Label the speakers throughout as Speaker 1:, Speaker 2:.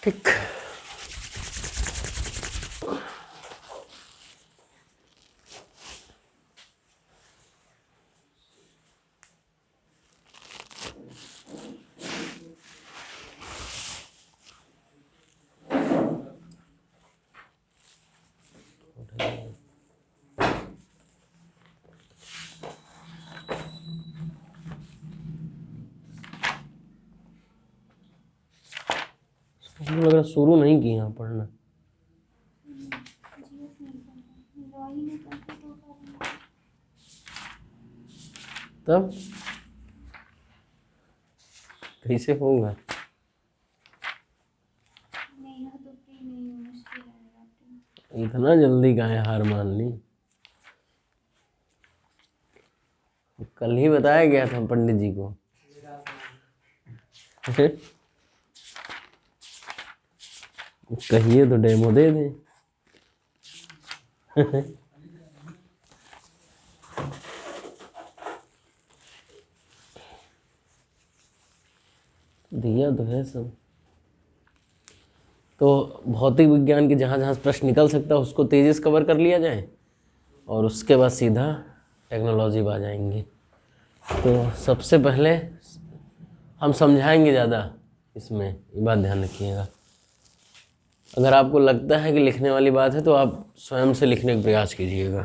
Speaker 1: ठीक। मुझे लग रहा शुरू नहीं किया पढ़ना। तब कैसे होगा? इतना जल्दी काहे हार मान ली? कल ही बताया गया था पंडित जी को। कहिए तो डेमो दे दें। दिया तो है सब। तो भौतिक विज्ञान के जहाँ जहाँ प्रश्न निकल सकता है उसको तेजी से कवर कर लिया जाए और उसके बाद सीधा टेक्नोलॉजी पर आ जाएंगे। तो सबसे पहले हम समझाएंगे ज़्यादा इसमें, ये बात ध्यान रखिएगा। अगर आपको लगता है कि लिखने वाली बात है तो आप स्वयं से लिखने का प्रयास कीजिएगा।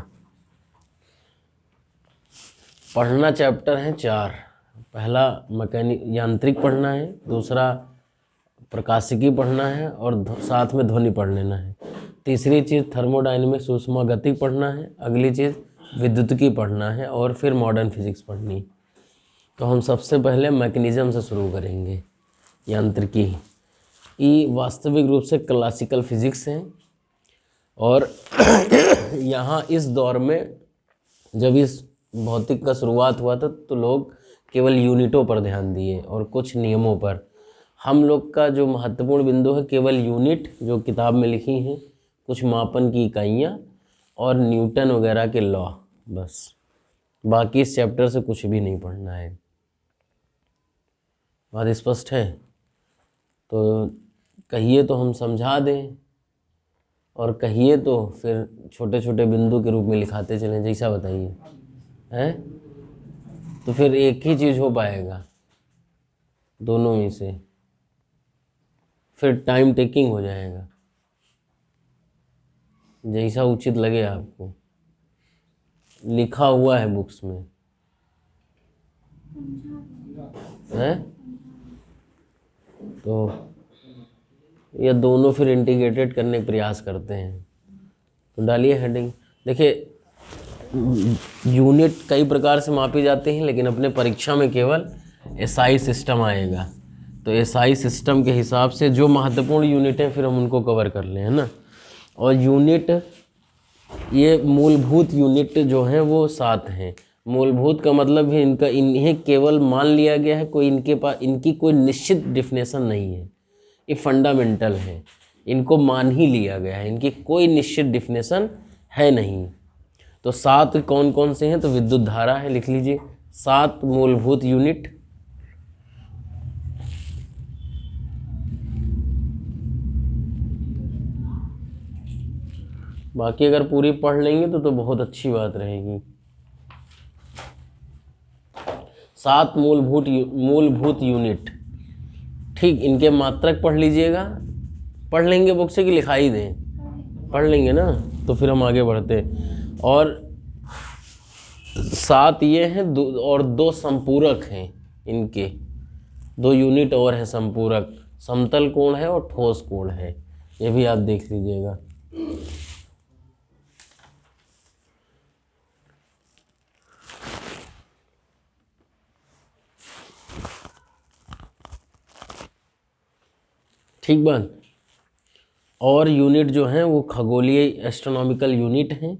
Speaker 1: पढ़ना चैप्टर है 4। पहला मैकेनिक यांत्रिक पढ़ना है, दूसरा प्रकाशिकी पढ़ना है और साथ में ध्वनि पढ़ लेना है। तीसरी चीज़ थर्मोडायनेमिक्स ऊष्मागतिकी पढ़ना है। अगली चीज़ विद्युतिकी पढ़ना है और फिर मॉडर्न फिजिक्स पढ़नी। तो हम सबसे पहले मैकेनिज्म से शुरू करेंगे। यांत्रिकी ये वास्तविक रूप से क्लासिकल फिजिक्स है और यहाँ इस दौर में जब इस भौतिक का शुरुआत हुआ था तो लोग केवल यूनिटों पर ध्यान दिए और कुछ नियमों पर। हम लोग का जो महत्वपूर्ण बिंदु है केवल यूनिट जो किताब में लिखी हैं, कुछ मापन की इकाइयाँ और न्यूटन वगैरह के लॉ, बस। बाकी इस चैप्टर से कुछ भी नहीं पढ़ना है। बात स्पष्ट है? तो कहिए तो हम समझा दें और कहिए तो फिर छोटे छोटे बिंदु के रूप में लिखाते चलें, जैसा बताइए हैं। तो फिर एक ही चीज़ हो पाएगा दोनों में से, फिर टाइम टेकिंग हो जाएगा। जैसा उचित लगे आपको, लिखा हुआ है बुक्स में है। तो ये दोनों फिर इंटीग्रेटेड करने का प्रयास करते हैं। तो डालिए हेडिंग। देखिए यूनिट कई प्रकार से मापी जाते हैं लेकिन अपने परीक्षा में केवल एसआई सिस्टम आएगा। तो एसआई सिस्टम के हिसाब से जो महत्वपूर्ण यूनिट हैं फिर हम उनको कवर कर लें, है ना। और यूनिट, ये मूलभूत यूनिट जो हैं वो 7 हैं। मूलभूत का मतलब है इन्हें केवल मान लिया गया है, कोई इनके पास इनकी कोई निश्चित डिफिनेशन नहीं है। ये फंडामेंटल है, इनको मान ही लिया गया है, इनकी कोई निश्चित डिफिनेशन है नहीं। तो 7 कौन कौन से हैं? तो विद्युत धारा है, लिख लीजिए। 7 मूलभूत यूनिट। बाकी अगर पूरी पढ़ लेंगे तो बहुत अच्छी बात रहेगी। 7 मूलभूत यूनिट। ठीक, इनके मात्रक पढ़ लीजिएगा। पढ़ लेंगे बुक से कि लिखाई दें? पढ़ लेंगे ना, तो फिर हम आगे बढ़ते। और 7 ये हैं और 2 संपूरक हैं इनके। 2 यूनिट और हैं संपूरक, समतल कोण है और ठोस कोण है। ये भी आप देख लीजिएगा। ठीक बात। और यूनिट जो हैं वो खगोलीय एस्ट्रोनॉमिकल यूनिट हैं।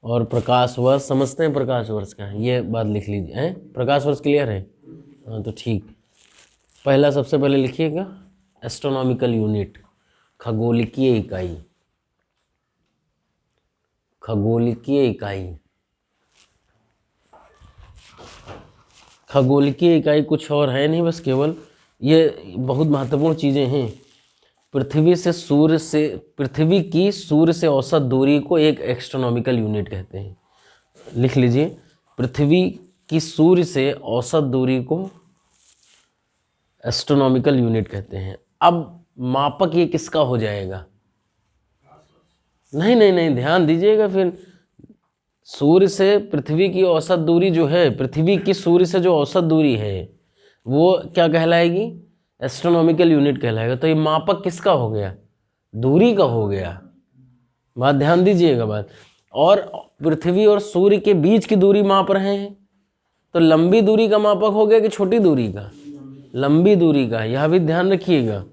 Speaker 1: और प्रकाश वर्ष समझते हैं? प्रकाश वर्ष का है, ये बात लिख लीजिए। हैं, प्रकाश वर्ष क्लियर है? हाँ तो ठीक। पहला सबसे पहले लिखिएगा एस्ट्रोनॉमिकल यूनिट, खगोलिकीय इकाई। खगोलिकीय इकाई, खगोलिकीय इकाई कुछ और है नहीं, बस केवल ये बहुत महत्वपूर्ण चीज़ें हैं। पृथ्वी की सूर्य से औसत दूरी को एक एस्ट्रोनॉमिकल यूनिट कहते हैं। लिख लीजिए, पृथ्वी की सूर्य से औसत दूरी को एस्ट्रोनॉमिकल यूनिट कहते हैं। अब मापक ये किसका हो जाएगा? नहीं नहीं नहीं, ध्यान दीजिएगा। फिर सूर्य से पृथ्वी की औसत दूरी जो है, पृथ्वी की सूर्य से जो औसत दूरी है वो क्या कहलाएगी? एस्ट्रोनॉमिकल यूनिट कहलाएगा। तो ये मापक किसका हो गया? दूरी का हो गया। बात ध्यान दीजिएगा बात। और पृथ्वी और सूर्य के बीच की दूरी माप रहे हैं, तो लंबी दूरी का मापक हो गया कि छोटी दूरी का? लंबी दूरी का। यह भी ध्यान रखिएगा,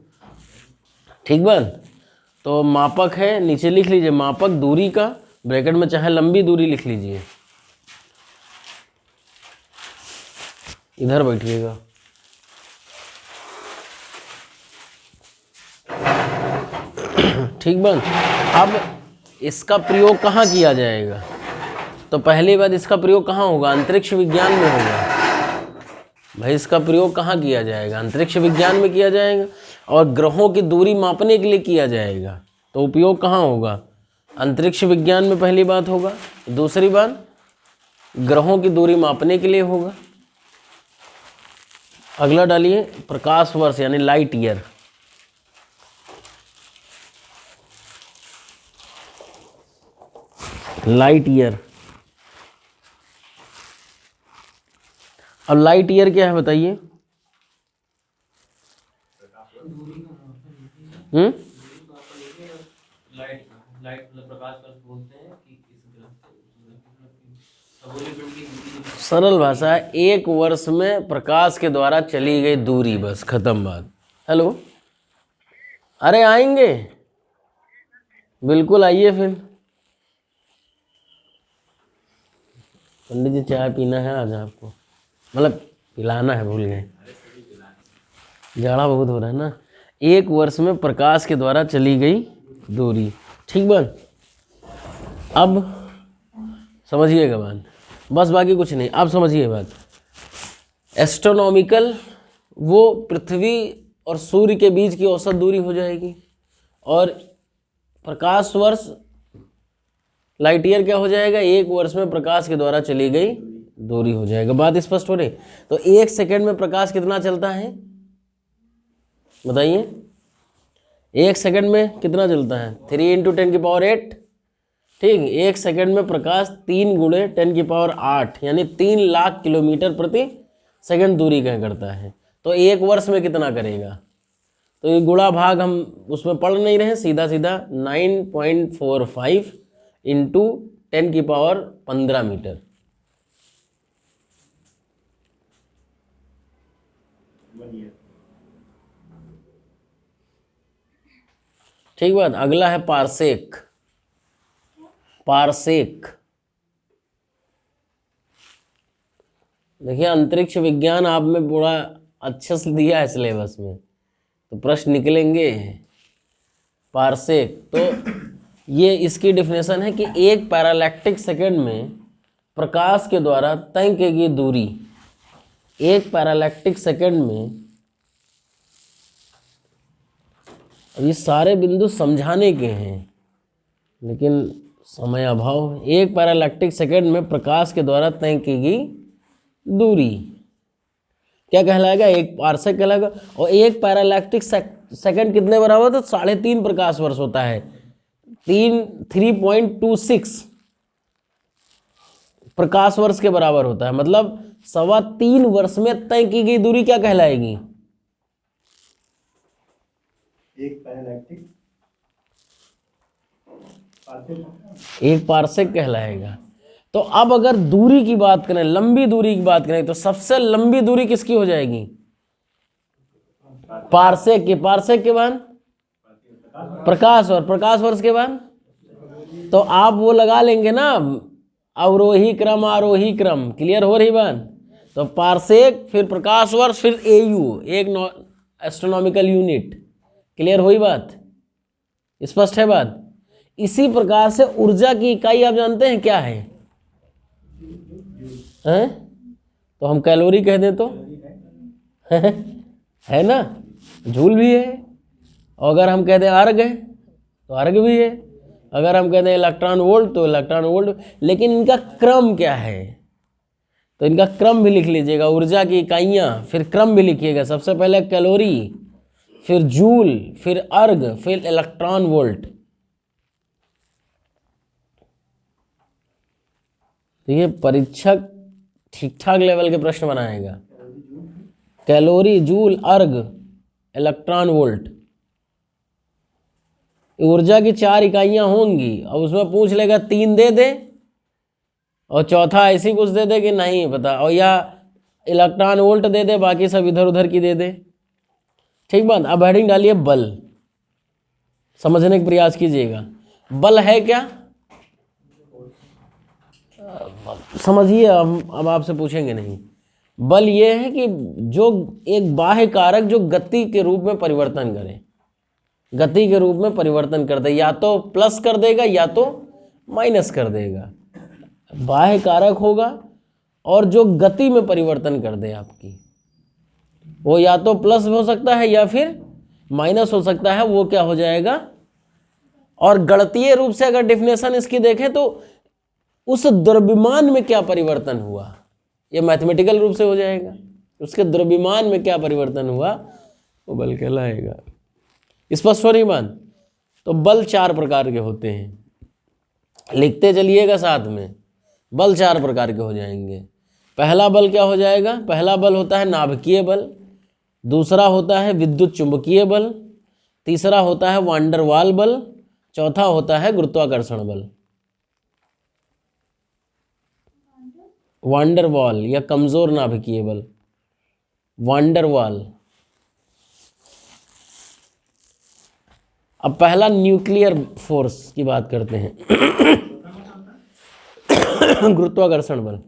Speaker 1: ठीक बात। तो मापक है, नीचे लिख लीजिए मापक दूरी का, ब्रैकेट में चाहे लंबी दूरी लिख लीजिए। इधर बैठिएगा। ठीक बात। अब इसका प्रयोग कहाँ किया जाएगा? तो पहली बात, इसका प्रयोग कहाँ होगा? अंतरिक्ष विज्ञान में होगा। भाई इसका प्रयोग कहाँ किया जाएगा? अंतरिक्ष विज्ञान में किया जाएगा। और ग्रहों की दूरी मापने के लिए किया जाएगा। तो उपयोग कहाँ होगा? अंतरिक्ष विज्ञान में पहली बात होगा। दूसरी बात, ग्रहों की दूरी मापने के लिए होगा। अगला डालिए, प्रकाश वर्ष यानी लाइट ईयर। Light year. अब लाइट ईयर क्या है बताइए? सरल भाषा, एक वर्ष में प्रकाश के द्वारा चली गई दूरी, बस खत्म बात। हेलो, अरे आएंगे, बिल्कुल आइए। फिर पंडित जी चाय पीना है आज आपको, मतलब पिलाना है, भूल गए, जाड़ा बहुत हो रहा है ना। एक वर्ष में प्रकाश के द्वारा चली गई दूरी, ठीक बात। अब समझिएगा बात, बस बाकी कुछ नहीं। अब समझिए बात। एस्ट्रोनॉमिकल वो पृथ्वी और सूर्य के बीच की औसत दूरी हो जाएगी, और प्रकाश वर्ष लाइट ईयर क्या हो जाएगा? एक वर्ष में प्रकाश के द्वारा चली गई दूरी हो जाएगा। बात स्पष्ट हो रही? तो एक सेकंड में प्रकाश कितना चलता है बताइए? एक सेकंड में कितना चलता है? 3 × 10⁸। ठीक, एक सेकंड में प्रकाश 3 × 10⁸ यानी 3 लाख किलोमीटर प्रति सेकंड दूरी कह करता है। तो एक वर्ष में कितना करेगा? तो ये गुणा भाग हम उसमें पढ़ नहीं रहे, सीधा सीधा 9.45 × 10⁻15 मीटर। ठीक बात। अगला है पारसेक। पारसेक, देखिए अंतरिक्ष विज्ञान आप में बड़ा अच्छे से दिया है सिलेबस में, तो प्रश्न निकलेंगे। पारसेक, तो ये इसकी डिफिनेशन है कि एक पैरालैक्टिक सेकंड में प्रकाश के द्वारा तय की गई दूरी, एक पैरालैक्टिक सेकंड में, अब ये सारे बिंदु समझाने के हैं लेकिन समय अभाव। एक पैरालैक्टिक सेकंड में प्रकाश के द्वारा तय की गई दूरी क्या कहलाएगा? एक पारसेक कहलाएगा। और एक पैरालैक्टिक सेकंड कितने बराबर? तो 3.5 प्रकाश वर्ष होता है। 3.26 प्रकाश वर्ष के बराबर होता है। मतलब 3.25 वर्ष में तय की गई दूरी क्या कहलाएगी? एक पारसेक कहलाएगा। तो अब अगर दूरी की बात करें, लंबी दूरी की बात करें, तो सबसे लंबी दूरी किसकी हो जाएगी? पारसेक की। पारसेक के बाद प्रकाश, और प्रकाश वर्ष के बाद तो आप वो लगा लेंगे ना, अवरोही क्रम आरोही क्रम। क्लियर हो रही बात? तो पारसेक, फिर प्रकाश वर्ष, फिर AU, एक एस्ट्रोनॉमिकल यूनिट। क्लियर हुई बात? स्पष्ट है बात? इसी प्रकार से ऊर्जा की इकाई आप जानते हैं क्या है? हैं? तो हम कैलोरी कह दे तो है ना? जूल भी है। और अगर हम कह दें अर्ग है तो अर्ग भी है, अगर हम कह दें इलेक्ट्रॉन वोल्ट तो इलेक्ट्रॉन वोल्ट। लेकिन इनका क्रम क्या है, तो इनका क्रम भी लिख लीजिएगा, ऊर्जा की इकाइयाँ, फिर क्रम भी लिखिएगा। सबसे पहले कैलोरी, फिर जूल, फिर अर्ग, फिर इलेक्ट्रॉन वोल्ट। तो ये परीक्षक ठीक ठाक लेवल के प्रश्न बनाएगा। कैलोरी, जूल, अर्ग, इलेक्ट्रॉन वोल्ट, ऊर्जा की 4 इकाइयां होंगी। और उसमें पूछ लेगा 3 दे दे और चौथा ऐसी कुछ दे दे कि नहीं पता, और या इलेक्ट्रॉन वोल्ट दे दे, बाकी सब इधर उधर की दे दे। ठीक बात। अब हेडिंग डालिए बल, समझने का प्रयास कीजिएगा। बल है क्या, समझिए। अब आपसे पूछेंगे नहीं। बल ये है कि जो एक बाह्य कारक जो गति के रूप में परिवर्तन करे, गति के रूप में परिवर्तन कर दे, या तो प्लस कर देगा या तो माइनस कर देगा। बाह्य कारक होगा और जो गति में परिवर्तन कर दे आपकी, वो या तो प्लस हो सकता है या फिर माइनस हो सकता है, वो क्या हो जाएगा। और गणितीय रूप से अगर डेफिनेशन इसकी देखें तो उस द्रव्यमान में क्या परिवर्तन हुआ, ये मैथमेटिकल रूप से हो जाएगा। उसके द्रव्यमान में क्या परिवर्तन हुआ वो बल कहलाएगा। स्पष्ट हो रही बात। तो बल 4 प्रकार के होते हैं, लिखते चलिएगा साथ में। बल 4 प्रकार के हो जाएंगे। पहला बल क्या हो जाएगा, पहला बल होता है नाभिकीय बल, दूसरा होता है विद्युत चुंबकीय बल, तीसरा होता है वांडर वाल बल, चौथा होता है गुरुत्वाकर्षण बल। वांडर वाल या कमजोर नाभिकीय बल, वांडर वाल। अब पहला न्यूक्लियर फोर्स की बात करते हैं गुरुत्वाकर्षण बल।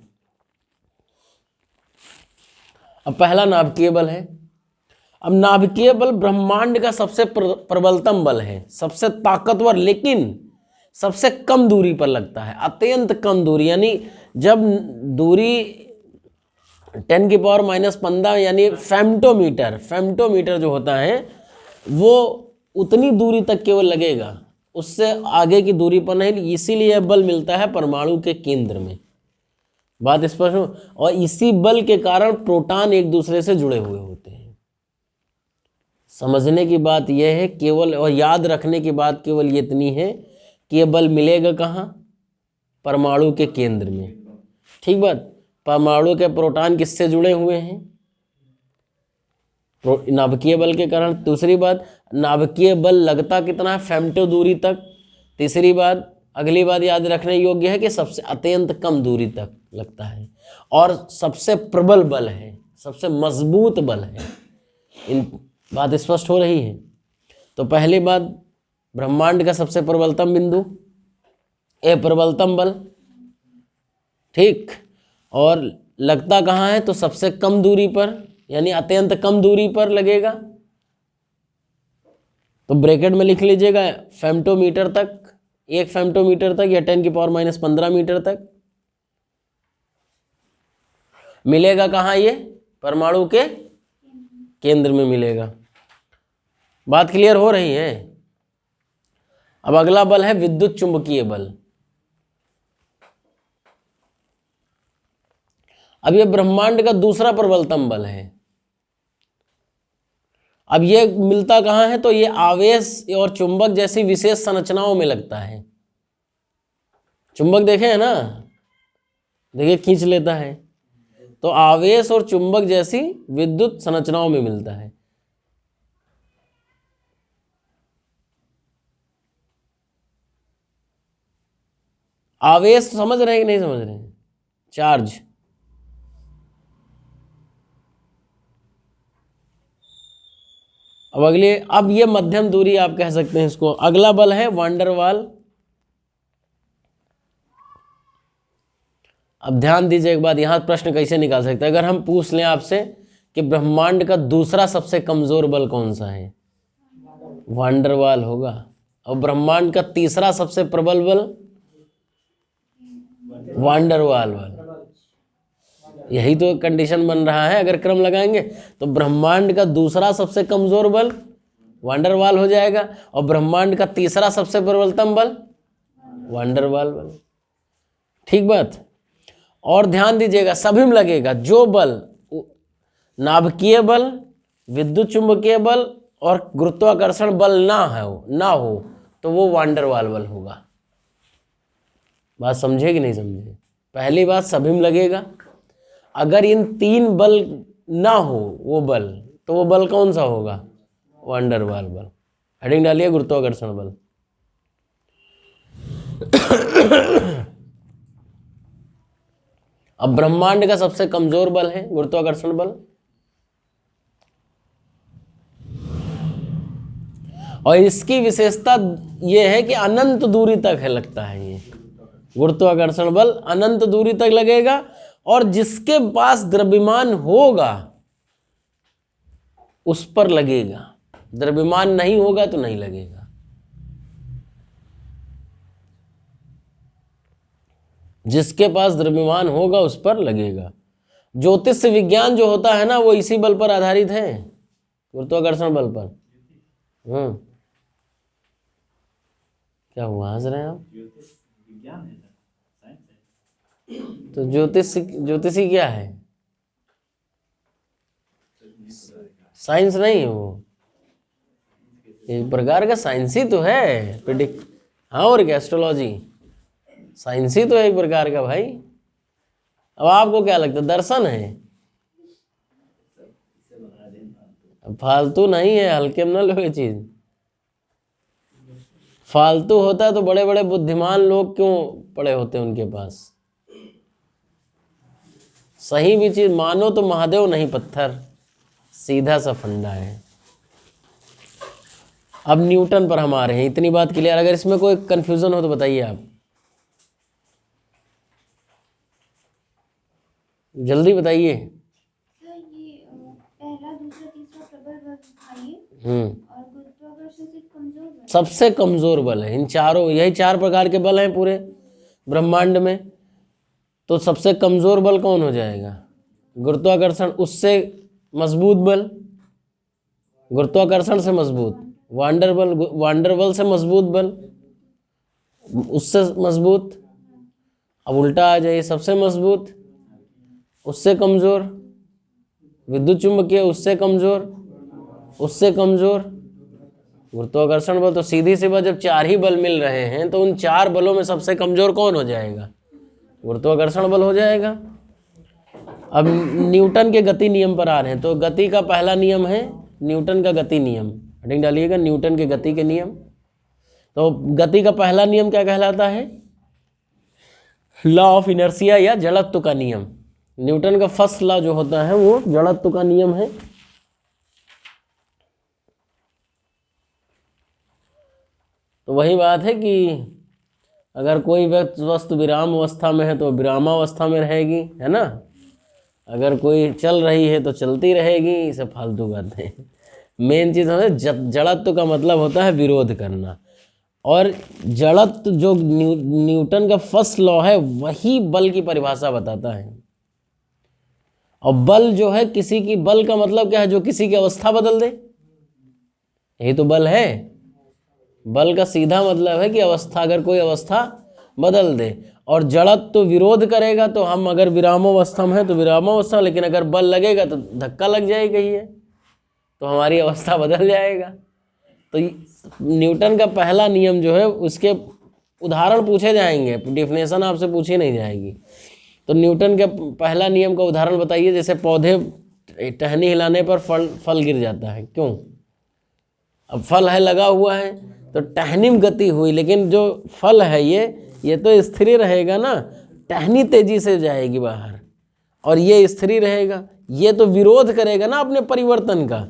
Speaker 1: अब पहला नाभिकीय बल है। अब नाभिकीय बल ब्रह्मांड का सबसे प्रबलतम बल है, सबसे ताकतवर, लेकिन सबसे कम दूरी पर लगता है, अत्यंत कम दूरी। यानी जब दूरी 10⁻⁻15 यानी फेम्टोमीटर, फेम्टोमीटर जो होता है वो उतनी दूरी तक केवल लगेगा, उससे आगे की दूरी पर नहीं। इसीलिए यह बल मिलता है परमाणु के केंद्र में। बात स्पष्ट हो। और इसी बल के कारण प्रोटॉन एक दूसरे से जुड़े हुए होते हैं। समझने की बात यह है केवल, और याद रखने की बात केवल ये इतनी है कि यह बल मिलेगा कहाँ, परमाणु के केंद्र में। ठीक बात। परमाणु के प्रोटॉन किससे जुड़े हुए हैं, नाभिकीय बल के कारण। दूसरी बात, नाभिकीय बल लगता कितना है, फेम्टो दूरी तक। तीसरी बात, अगली बात याद रखने योग्य है कि सबसे अत्यंत कम दूरी तक लगता है और सबसे प्रबल बल है, सबसे मजबूत बल है। इन बात स्पष्ट हो रही है। तो पहली बात, ब्रह्मांड का सबसे प्रबलतम बिंदु, प्रबलतम बल। ठीक। और लगता कहाँ है, तो सबसे कम दूरी पर, यानी अत्यंत कम दूरी पर लगेगा। तो ब्रैकेट में लिख लीजिएगा फेम्टोमीटर तक, 1 फेम्टोमीटर तक या 10⁻⁻15 मीटर तक मिलेगा। कहाँ, ये परमाणु के केंद्र में मिलेगा। बात क्लियर हो रही है। अब अगला बल है विद्युत चुंबकीय बल। अब यह ब्रह्मांड का दूसरा प्रबलतम बल है। अब ये मिलता कहाँ है, तो ये आवेश और चुंबक जैसी विशेष संरचनाओं में लगता है। चुंबक देखे है ना, देखिए खींच लेता है, तो आवेश और चुंबक जैसी विद्युत संरचनाओं में मिलता है। आवेश समझ रहे हैं कि नहीं समझ रहे हैं, चार्ज। अब अगले, अब ये मध्यम दूरी आप कह सकते हैं इसको। अगला बल है वांडर वाल। अब ध्यान दीजिए एक बात, यहां प्रश्न कैसे निकाल सकते हैं। अगर हम पूछ लें आपसे कि ब्रह्मांड का दूसरा सबसे कमजोर बल कौन सा है, वांडर वाल होगा। और ब्रह्मांड का तीसरा सबसे प्रबल बल, वांडर वाल बल। यही तो कंडीशन बन रहा है। अगर क्रम लगाएंगे तो ब्रह्मांड का दूसरा सबसे कमजोर बल वांडरवाल हो जाएगा। और ब्रह्मांड का तीसरा सबसे प्रबलतम बल वांडरवाल बल। ठीक बात। और ध्यान दीजिएगा, सभी में लगेगा जो बल नाभिकीय बल, विद्युत चुंबकीय बल और गुरुत्वाकर्षण बल ना हो तो वो वांडरवाल बल होगा। बात समझे कि नहीं समझे? पहली बात सभी में लगेगा, अगर इन तीन बल ना हो वो बल, तो वो बल कौन सा होगा? वांडरवाल बल। हेडिंग डालिए गुरुत्वाकर्षण बल। अब ब्रह्मांड का सबसे कमजोर बल है गुरुत्वाकर्षण बल, और इसकी विशेषता यह है कि अनंत दूरी तक है लगता है। ये गुरुत्वाकर्षण बल अनंत दूरी तक लगेगा, और जिसके पास द्रव्यमान होगा उस पर लगेगा, द्रव्यमान नहीं होगा तो नहीं लगेगा। जिसके पास द्रव्यमान होगा उस पर लगेगा। ज्योतिष विज्ञान जो होता है ना, वो इसी बल पर आधारित है, गुरुत्वाकर्षण बल पर। क्या हुआ, हंस रहे हैं आप? तो ज्योतिषी क्या है? साइंस नहीं है वो, एक प्रकार का साइंस ही तो है। प्रिडिक्ट, हाँ, और क्या, एस्ट्रोलॉजी साइंस ही तो है एक प्रकार का भाई। अब आपको क्या लगता है, दर्शन है? फालतू नहीं है, हल्के में ना लो ये चीज। फालतू होता तो बड़े बड़े बुद्धिमान लोग क्यों पड़े होते उनके पास। सही भी चीज मानो तो महादेव नहीं पत्थर, सीधा सा फंडा है। अब न्यूटन पर हम आ रहे हैं, इतनी बात क्लियर। अगर इसमें कोई कंफ्यूजन हो तो बताइए आप, जल्दी बताइए। सबसे कमजोर बल है। इन चारों, यही चार प्रकार के बल हैं पूरे ब्रह्मांड में, तो सबसे कमजोर बल कौन हो जाएगा? गुरुत्वाकर्षण। उससे मजबूत बल, गुरुत्वाकर्षण से मजबूत वांडर बल से मजबूत बल, उससे मजबूत। अब उल्टा आ जाइए, सबसे मजबूत उससे कमजोर, विद्युत चुंबकीय उससे कमजोर, उससे कमजोर, गुरुत्वाकर्षण बल। तो सीधी सी बात, जब चार ही बल मिल रहे हैं तो उन चार बलों में सबसे कमजोर कौन हो जाएगा? गुरुत्वाकर्षण बल हो जाएगा। अब न्यूटन के गति नियम पर आ रहे हैं, तो गति का पहला नियम है न्यूटन का गति नियम। हेडिंग डालिएगा, न्यूटन के गति के नियम। तो गति का पहला नियम क्या कहलाता है? लॉ ऑफ इनर्शिया या जड़त्व का नियम। न्यूटन का फर्स्ट लॉ जो होता है वो जड़त्व का नियम है। तो वही बात है कि अगर कोई वस्तु विराम अवस्था में है तो विरामावस्था में रहेगी, है ना। अगर कोई चल रही है तो चलती रहेगी। इसे फालतू बातें हैं। मेन चीज़ हमें जड़त्व का मतलब होता है विरोध करना, और जड़त्व जो न्यूटन का फर्स्ट लॉ है वही बल की परिभाषा बताता है। और बल जो है किसी की, बल का मतलब क्या है? जो किसी की अवस्था बदल दे, यही तो बल है। बल का सीधा मतलब है कि अवस्था, अगर कोई अवस्था बदल दे। और जड़त्व तो विरोध करेगा, तो हम अगर विरामावस्था में है तो विरामावस्था, लेकिन अगर बल लगेगा तो धक्का लग जाएगा ही है, तो हमारी अवस्था बदल जाएगा। तो न्यूटन का पहला नियम जो है उसके उदाहरण पूछे जाएंगे, डिफिनेशन आपसे पूछी नहीं जाएगी। तो न्यूटन के पहला नियम का उदाहरण बताइए। जैसे पौधे टहनी हिलाने पर फल गिर जाता है, क्यों? अब फल है लगा हुआ है तो टहनी में गति हुई, लेकिन जो फल है ये तो स्थिर रहेगा ना। टहनी तेजी से जाएगी बाहर और ये स्थिर रहेगा। ये तो विरोध करेगा ना अपने परिवर्तन का,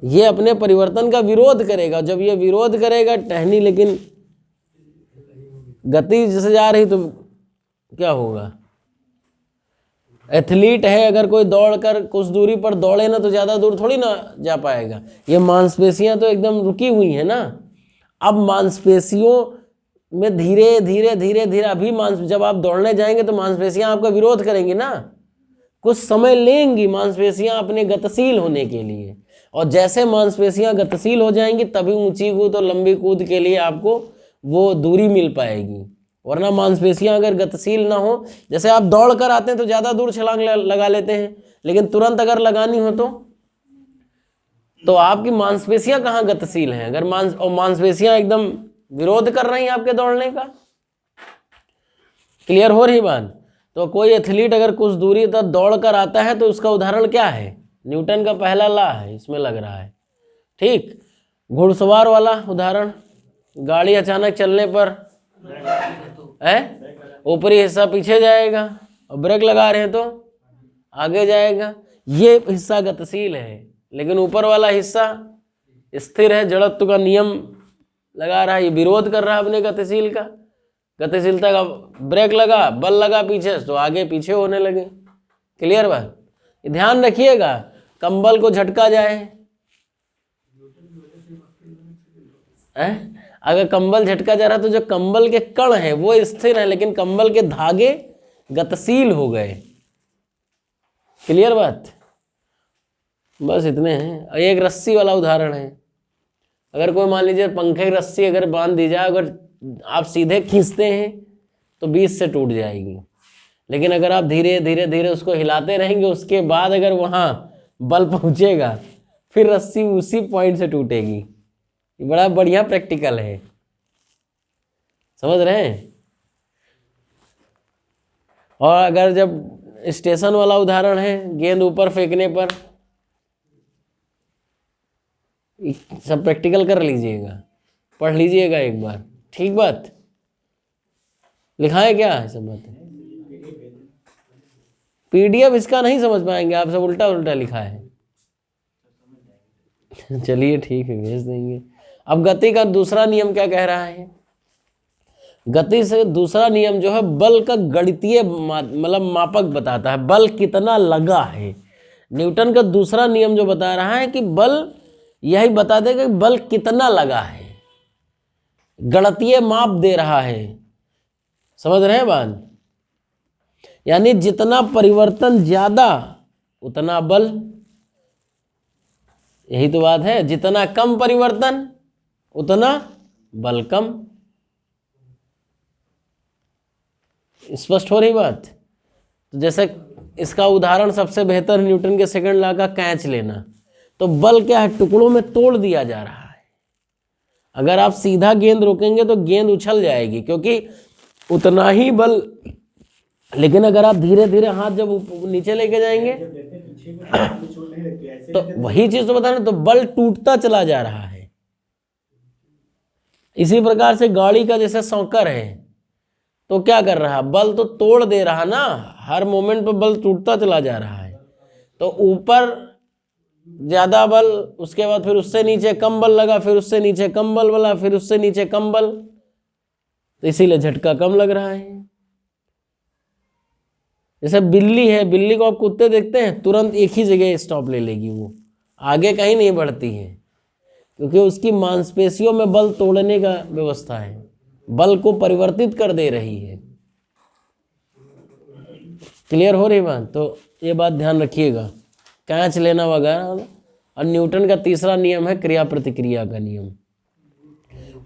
Speaker 1: ये अपने परिवर्तन का विरोध करेगा। जब ये विरोध करेगा टहनी, लेकिन गति जैसे जा रही तो क्या होगा? एथलीट है, अगर कोई दौड़कर कुछ दूरी पर दौड़े ना तो ज़्यादा दूर थोड़ी ना जा पाएगा। ये मांसपेशियां तो एकदम रुकी हुई हैं ना। अब मांसपेशियों में धीरे धीरे धीरे धीरे, अभी जब आप दौड़ने जाएंगे तो मांसपेशियां आपका विरोध करेंगी ना, कुछ समय लेंगी मांसपेशियां अपने गतिशील होने के लिए। और जैसे मांसपेशियां गतिशील हो जाएंगी तभी ऊंची कूद और लंबी कूद के लिए आपको वो दूरी मिल पाएगी, वरना मांसपेशियां अगर गतिशील ना हो, जैसे आप दौड़ कर आते हैं तो ज़्यादा दूर छलांग लगा लेते हैं, लेकिन तुरंत अगर लगानी हो तो आपकी मांसपेशियां कहाँ गतिशील हैं, अगर मांसपेशियां एकदम विरोध कर रही हैं आपके दौड़ने का। क्लियर हो रही बात। तो कोई एथलीट अगर कुछ दूरी तक दौड़ कर आता है तो उसका उदाहरण क्या है, न्यूटन का पहला लॉ है, इसमें लग रहा है। ठीक, घुड़सवार वाला उदाहरण, गाड़ी अचानक चलने पर है ऊपरी हिस्सा पीछे जाएगा और ब्रेक लगा रहे हैं तो आगे जाएगा, ये हिस्सा गतिशील है, लेकिन ऊपर वाला हिस्सा स्थिर है, जड़त्व का नियम लगा रहा है, ये विरोध कर रहा है अपने गतिशीलता का। ब्रेक लगा, बल लगा पीछे तो आगे पीछे होने लगे। क्लियर बात। ध्यान रखिएगा, कंबल को झटका जाए, अगर कंबल झटका जा रहा तो जो कंबल के कण हैं वो स्थिर हैं, लेकिन कंबल के धागे गतिशील हो गए। क्लियर बात। बस इतने हैं। एक रस्सी वाला उदाहरण है, अगर कोई मान लीजिए पंखे की रस्सी अगर बांध दी जाए, अगर आप सीधे खींचते हैं तो बीच से टूट जाएगी, लेकिन अगर आप धीरे धीरे धीरे उसको हिलाते रहेंगे, उसके बाद अगर वहाँ बल पहुँचेगा फिर रस्सी उसी पॉइंट से टूटेगी। ये बड़ा बढ़िया प्रैक्टिकल है, समझ रहे हैं। और अगर जब स्टेशन वाला उदाहरण है, गेंद ऊपर फेंकने पर, सब प्रैक्टिकल कर लीजिएगा, पढ़ लीजिएगा एक बार। ठीक बात। लिखा है क्या है सब बातें? PDF इसका नहीं समझ पाएंगे आप, सब उल्टा उल्टा लिखा है। चलिए ठीक है, भेज देंगे। अब गति का दूसरा नियम क्या कह रहा है? गति से दूसरा नियम जो है बल का गणितीय मतलब मापक बताता है, बल कितना लगा है। न्यूटन का दूसरा नियम जो बता रहा है कि बल यही बता देगा कि बल कितना लगा है, गणितीय माप दे रहा है। समझ रहे हैं बात? यानी जितना परिवर्तन ज्यादा उतना बल, यही तो बात है। जितना कम परिवर्तन उतना बल कम। स्पष्ट हो रही बात? तो जैसे इसका उदाहरण सबसे बेहतर न्यूटन के सेकंड लॉ का कैच लेना। तो बल क्या है? टुकड़ों में तोड़ दिया जा रहा है। अगर आप सीधा गेंद रोकेंगे तो गेंद उछल जाएगी, क्योंकि उतना ही बल, लेकिन अगर आप धीरे धीरे हाथ जब नीचे लेके जाएंगे तो वही चीज तो बता रहे, तो बल टूटता चला जा रहा है। इसी प्रकार से गाड़ी का जैसे सौकर है, तो क्या कर रहा है? बल तो तोड़ दे रहा ना, हर मोमेंट पर बल टूटता चला जा रहा है। तो ऊपर ज्यादा बल, उसके बाद फिर उससे नीचे कम बल लगा, फिर उससे नीचे कम बल लगा, फिर उससे नीचे कम बल, तो इसीलिए झटका कम लग रहा है। जैसे बिल्ली है, बिल्ली को आप कुत्ते देखते हैं तुरंत एक ही जगह स्टॉप ले लेगी, वो आगे कहीं नहीं बढ़ती है, क्योंकि उसकी मांसपेशियों में बल तोड़ने का व्यवस्था है, बल को परिवर्तित कर दे रही है। क्लियर हो रही बात? तो ये बात ध्यान रखिएगा, कैच लेना वगैरह। और न्यूटन का तीसरा नियम है क्रिया प्रतिक्रिया का नियम।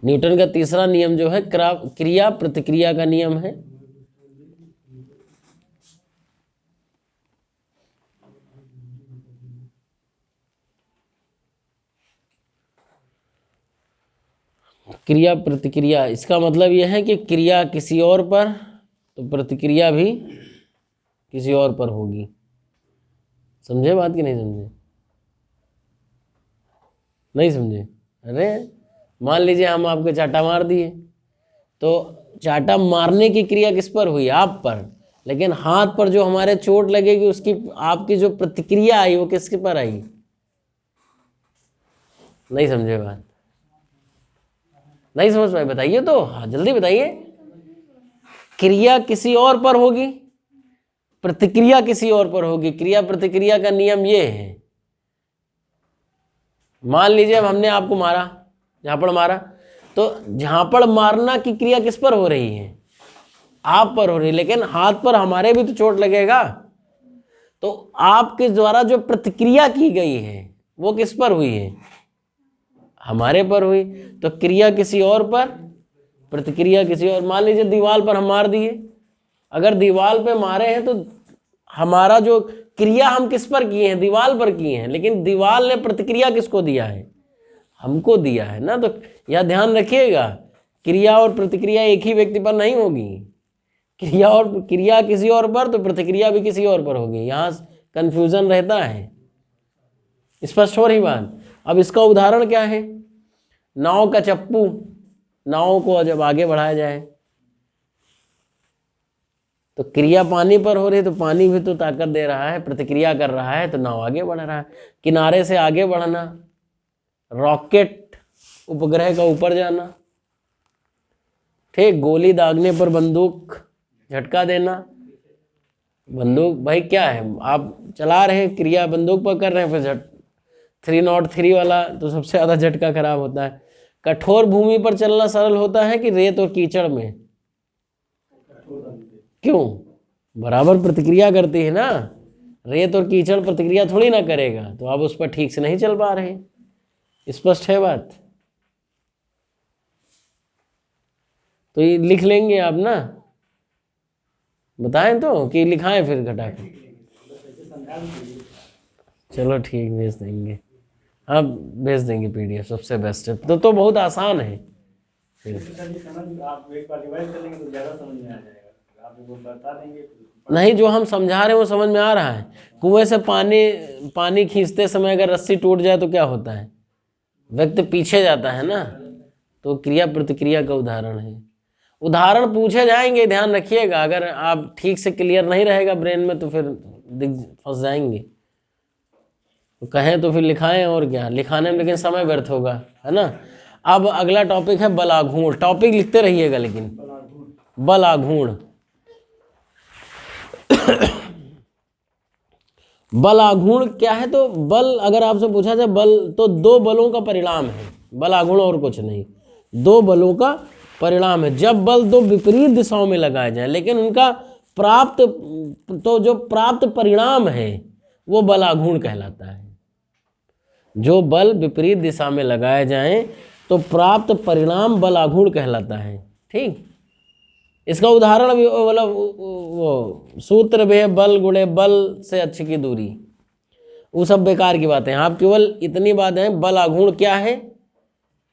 Speaker 1: न्यूटन का तीसरा नियम जो है क्रिया प्रतिक्रिया का नियम है। क्रिया प्रतिक्रिया, इसका मतलब यह है कि क्रिया किसी और पर तो प्रतिक्रिया भी किसी और पर होगी। समझे बात कि नहीं समझे? नहीं समझे? अरे मान लीजिए हम आपके चाटा मार दिए, तो चाटा मारने की क्रिया किस पर हुई? आप पर। लेकिन हाथ पर जो हमारे चोट लगेगी उसकी आपकी जो प्रतिक्रिया आई वो किसके पर आई? नहीं समझे बात? नहीं समझ पाए? बताइए तो, हाँ जल्दी बताइए। क्रिया किसी और पर होगी, प्रतिक्रिया किसी और पर होगी। क्रिया प्रतिक्रिया का नियम ये है, मान लीजिए अब हमने आपको मारा, झापड़ मारा, तो झापड़ मारना की क्रिया किस पर हो रही है? आप पर हो रही है, लेकिन हाथ पर हमारे भी तो चोट लगेगा। तो आपके द्वारा जो प्रतिक्रिया की गई है वो किस पर हुई है? हमारे पर हुई। तो क्रिया किसी और पर, प्रतिक्रिया किसी और। मान लीजिए दीवार पर हम मार दिए, अगर दीवार पे मारे हैं तो हमारा जो क्रिया हम किस पर किए हैं? दीवार पर किए हैं, लेकिन दीवार ने प्रतिक्रिया किसको दिया है? हमको दिया है ना। तो यह ध्यान रखिएगा, क्रिया और प्रतिक्रिया एक ही व्यक्ति पर नहीं होगी। क्रिया किसी और पर तो प्रतिक्रिया भी किसी और पर होगी। यहाँ कंफ्यूजन रहता है। स्पष्ट हो रही बात? अब इसका उदाहरण क्या है? नाव का चप्पू। नाव को जब आगे बढ़ाया जाए तो क्रिया पानी पर हो रही है, तो पानी भी तो ताकत दे रहा है, प्रतिक्रिया कर रहा है, तो नाव आगे बढ़ रहा है। किनारे से आगे बढ़ना, रॉकेट उपग्रह का ऊपर जाना, ठीक। गोली दागने पर बंदूक झटका देना। बंदूक भाई क्या है, आप चला रहे हैं, क्रिया बंदूक पर कर रहे हैं, फिर 303 वाला तो सबसे ज़्यादा झटका खराब होता है। कठोर भूमि पर चलना सरल होता है कि रेत और कीचड़ में? क्यों? बराबर प्रतिक्रिया करती है ना। रेत और कीचड़ प्रतिक्रिया थोड़ी ना करेगा, तो आप उस पर ठीक से नहीं चल पा रहे। स्पष्ट है बात? तो ये लिख लेंगे आप ना, बताएं तो कि लिखाएं फिर घटा के? चलो ठीक, भेज देंगे। हाँ भेज देंगे PDF, सबसे बेस्ट है। तो बहुत आसान है। नहीं, जो हम समझा रहे हैं वो समझ में आ रहा है। कुएं से पानी खींचते समय अगर रस्सी टूट जाए तो क्या होता है? व्यक्ति पीछे जाता है ना। तो क्रिया प्रतिक्रिया का उदाहरण है। उदाहरण पूछे जाएंगे, ध्यान रखिएगा। अगर आप ठीक से क्लियर नहीं रहेगा ब्रेन में तो फिर फंस जाएंगे। तो कहें तो फिर लिखाएं, और क्या लिखाने में, लेकिन समय व्यर्थ होगा, है ना। अब अगला टॉपिक है बलाघूर्ण। टॉपिक लिखते रहिएगा लेकिन। बलाघूर्ण। बलाघूर्ण क्या है? तो बल, अगर आपसे पूछा जाए बल, तो दो बलों का परिणाम है बलाघूर्ण, और कुछ नहीं। दो बलों का परिणाम है। जब बल दो विपरीत दिशाओं में लगाए जाए, लेकिन उनका जो प्राप्त परिणाम है वो बलाघूर्ण कहलाता है। जो बल विपरीत दिशा में लगाए जाएं तो प्राप्त परिणाम बलाघूर्ण कहलाता है, ठीक। इसका उदाहरण भी मतलब वो सूत्र भी है, बल गुणे बल से अच्छी की दूरी। वो सब बेकार की बातें हैं। आप केवल इतनी बात है, बलाघूर्ण क्या है?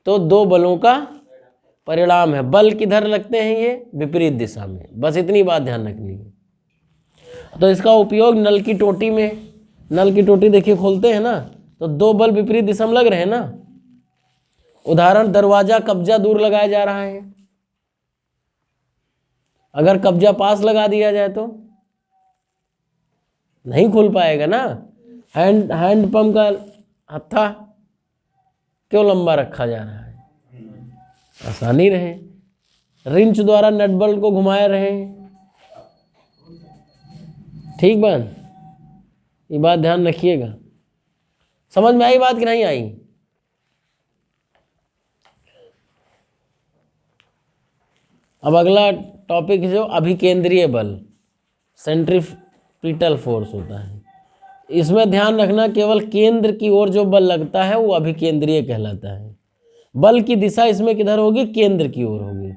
Speaker 1: तो दो बलों का परिणाम है। बल किधर लगते हैं? ये विपरीत दिशा में। बस इतनी बात ध्यान रखनी है। तो इसका उपयोग नल की टोटी में, नल की टोटी देखिए खोलते हैं ना, तो दो बल विपरीत दिशा में लग रहे हैं ना। उदाहरण, दरवाजा कब्जा दूर लगाया जा रहा है, अगर कब्जा पास लगा दिया जाए तो नहीं खुल पाएगा ना। हैंड पंप का हत्था क्यों लंबा रखा जा रहा है? आसानी रहे। रिंच द्वारा नट बोल्ट को घुमाए रहे, ठीक बात। ये बात ध्यान रखिएगा। समझ में आई बात कि नहीं आई? अब अगला टॉपिक है जो अभिकेंद्रीय बल, सेंट्रीपिटल फोर्स होता है। इसमें ध्यान रखना, केवल केंद्र की ओर जो बल लगता है वो अभिकेंद्रीय कहलाता है। बल की दिशा इसमें किधर होगी? केंद्र की ओर होगी।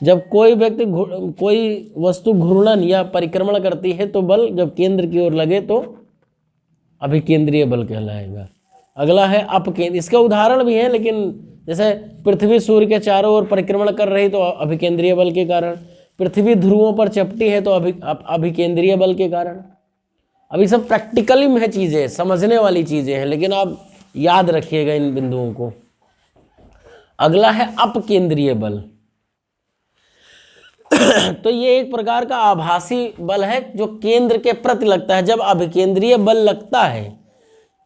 Speaker 1: जब कोई व्यक्ति कोई वस्तु घूर्णन या परिक्रमण करती है तो बल जब केंद्र की ओर लगे तो अभिकेंद्रीय बल कहलाएगा। अगला है अपकेंद्रीय। इसके उदाहरण भी हैं, लेकिन जैसे पृथ्वी सूर्य के चारों ओर परिक्रमण कर रही तो अभिकेंद्रीय बल के कारण। पृथ्वी ध्रुवों पर चपटी है तो अभिकेंद्रीय बल के कारण। अभी सब प्रैक्टिकली में है चीज़ें, समझने वाली चीज़ें हैं, लेकिन आप याद रखिएगा इन बिंदुओं को। अगला है अपकेंद्रीय बल। तो ये एक प्रकार का आभासी बल है जो केंद्र के प्रति लगता है। जब अभिकेंद्रीय बल लगता है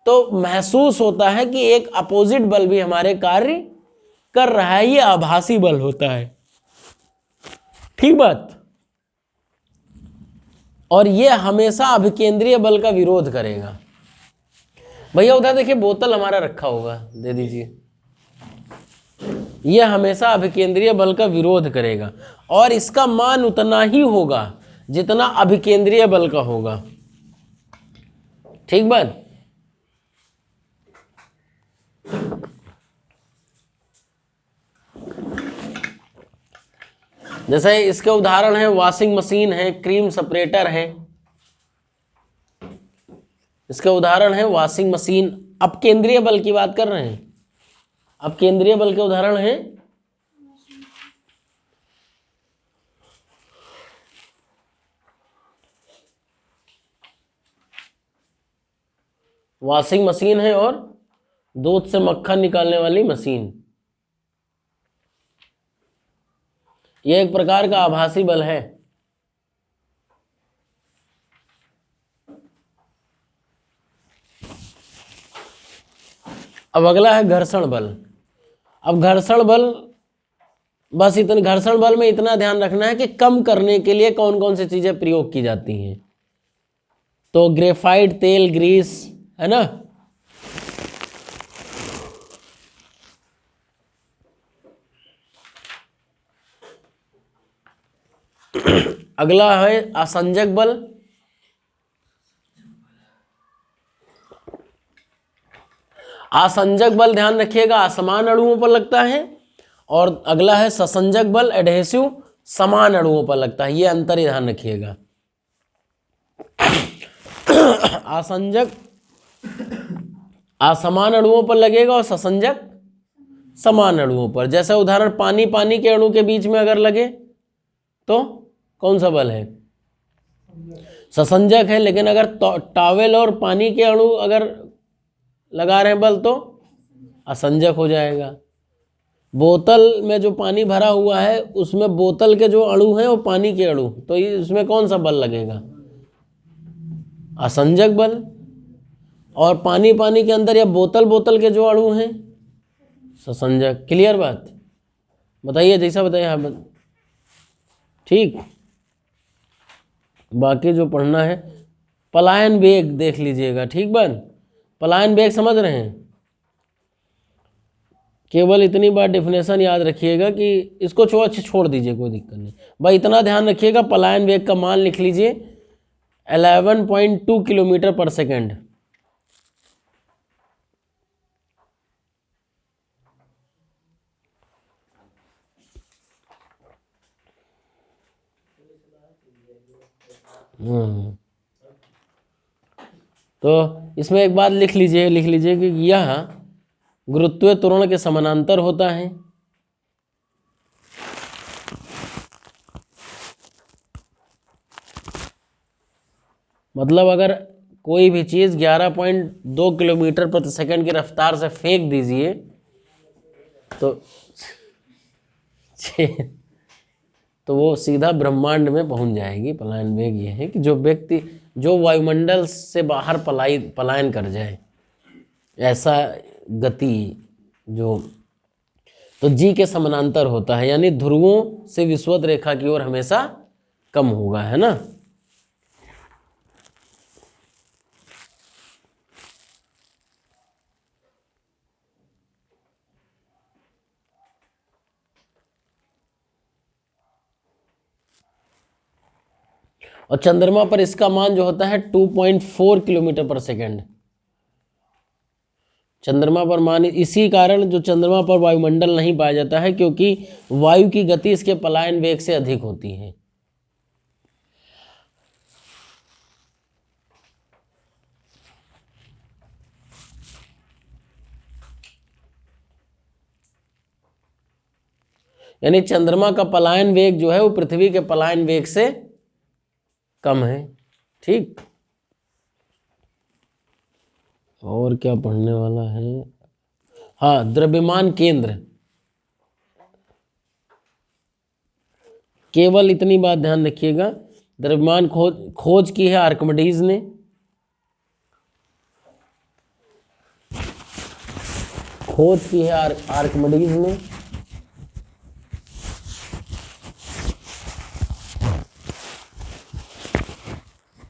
Speaker 1: तो महसूस होता है कि एक अपोजिट बल भी हमारे कार्य कर रहा है। ये आभासी बल होता है, ठीक बात। और ये हमेशा अभिकेंद्रीय बल का विरोध करेगा। भैया उधर देखिए बोतल हमारा रखा होगा, दे दीजिए। यह हमेशा अभिकेंद्रीय बल का विरोध करेगा और इसका मान उतना ही होगा जितना अभिकेंद्रीय बल का होगा। ठीक बात। जैसे इसके उदाहरण है वॉशिंग मशीन है, क्रीम सेपरेटर है। इसके उदाहरण है वॉशिंग मशीन। अब केंद्रीय बल की बात कर रहे हैं। अब केंद्रीय बल के उदाहरण हैं वॉशिंग मशीन है और दूध से मक्खन निकालने वाली मशीन। यह एक प्रकार का आभासी बल है। अब अगला है घर्षण बल। अब घर्षण बल, बस इतने घर्षण बल में इतना ध्यान रखना है कि कम करने के लिए कौन कौन सी चीजें प्रयोग की जाती हैं। तो ग्रेफाइट तेल, ग्रीस, है ना। अगला है असंजक बल। असंजक बल ध्यान रखिएगा असमान अणुओं पर लगता है, और अगला है ससंजक बल, एडहेसिव, समान अणुओं पर लगता है। ये अंतर ही ध्यान रखिएगा। असंजक असमान अणुओं पर लगेगा और ससंजक समान अणुओं पर। जैसा उदाहरण पानी, पानी के अणु के बीच में अगर लगे तो कौन सा बल है? ससंजक है। लेकिन अगर टॉवेल और पानी के अणु अगर लगा रहे हैं बल तो असंजक हो जाएगा। बोतल में जो पानी भरा हुआ है उसमें बोतल के जो अणु हैं वो पानी के अणु, तो इसमें कौन सा बल लगेगा? असंजक बल। और पानी, पानी के अंदर या बोतल, बोतल के जो अणु हैं ससंजक। क्लियर बात? बताइए, जैसा बताइए हाँ। ठीक। बाकी जो पढ़ना है पलायन वेग देख लीजिएगा। ठीक बात। पलायन वेग समझ रहे हैं? केवल इतनी बार डेफिनेशन याद रखिएगा कि इसको छोड़ दीजिए, कोई दिक्कत नहीं। भाई इतना ध्यान रखिएगा, पलायन वेग का मान लिख लीजिए 11.2 किलोमीटर पर सेकेंड। तो इसमें एक बात लिख लीजिए कि यह गुरुत्वीय त्वरण के समानांतर होता है। मतलब अगर कोई भी चीज 11.2 किलोमीटर प्रति सेकंड की रफ्तार से फेंक दीजिए तो वो सीधा ब्रह्मांड में पहुंच जाएगी। पलायन वेग ये है कि जो व्यक्ति जो वायुमंडल से बाहर पलायन कर जाए, ऐसा गति जो तो जी के समानांतर होता है, यानी ध्रुवों से विषुवत रेखा की ओर हमेशा कम होगा, है ना। और चंद्रमा पर इसका मान जो होता है 2.4 किलोमीटर पर सेकेंड। चंद्रमा पर मान, इसी कारण जो चंद्रमा पर वायुमंडल नहीं पाया जाता है, क्योंकि वायु की गति इसके पलायन वेग से अधिक होती है। यानी चंद्रमा का पलायन वेग जो है वो पृथ्वी के पलायन वेग से कम है। ठीक। और क्या पढ़ने वाला है? हाँ, द्रव्यमान केंद्र। केवल इतनी बात ध्यान रखिएगा, द्रव्यमान खोज की है आर्किमिडीज ने। खोज की है आर्किमिडीज ने।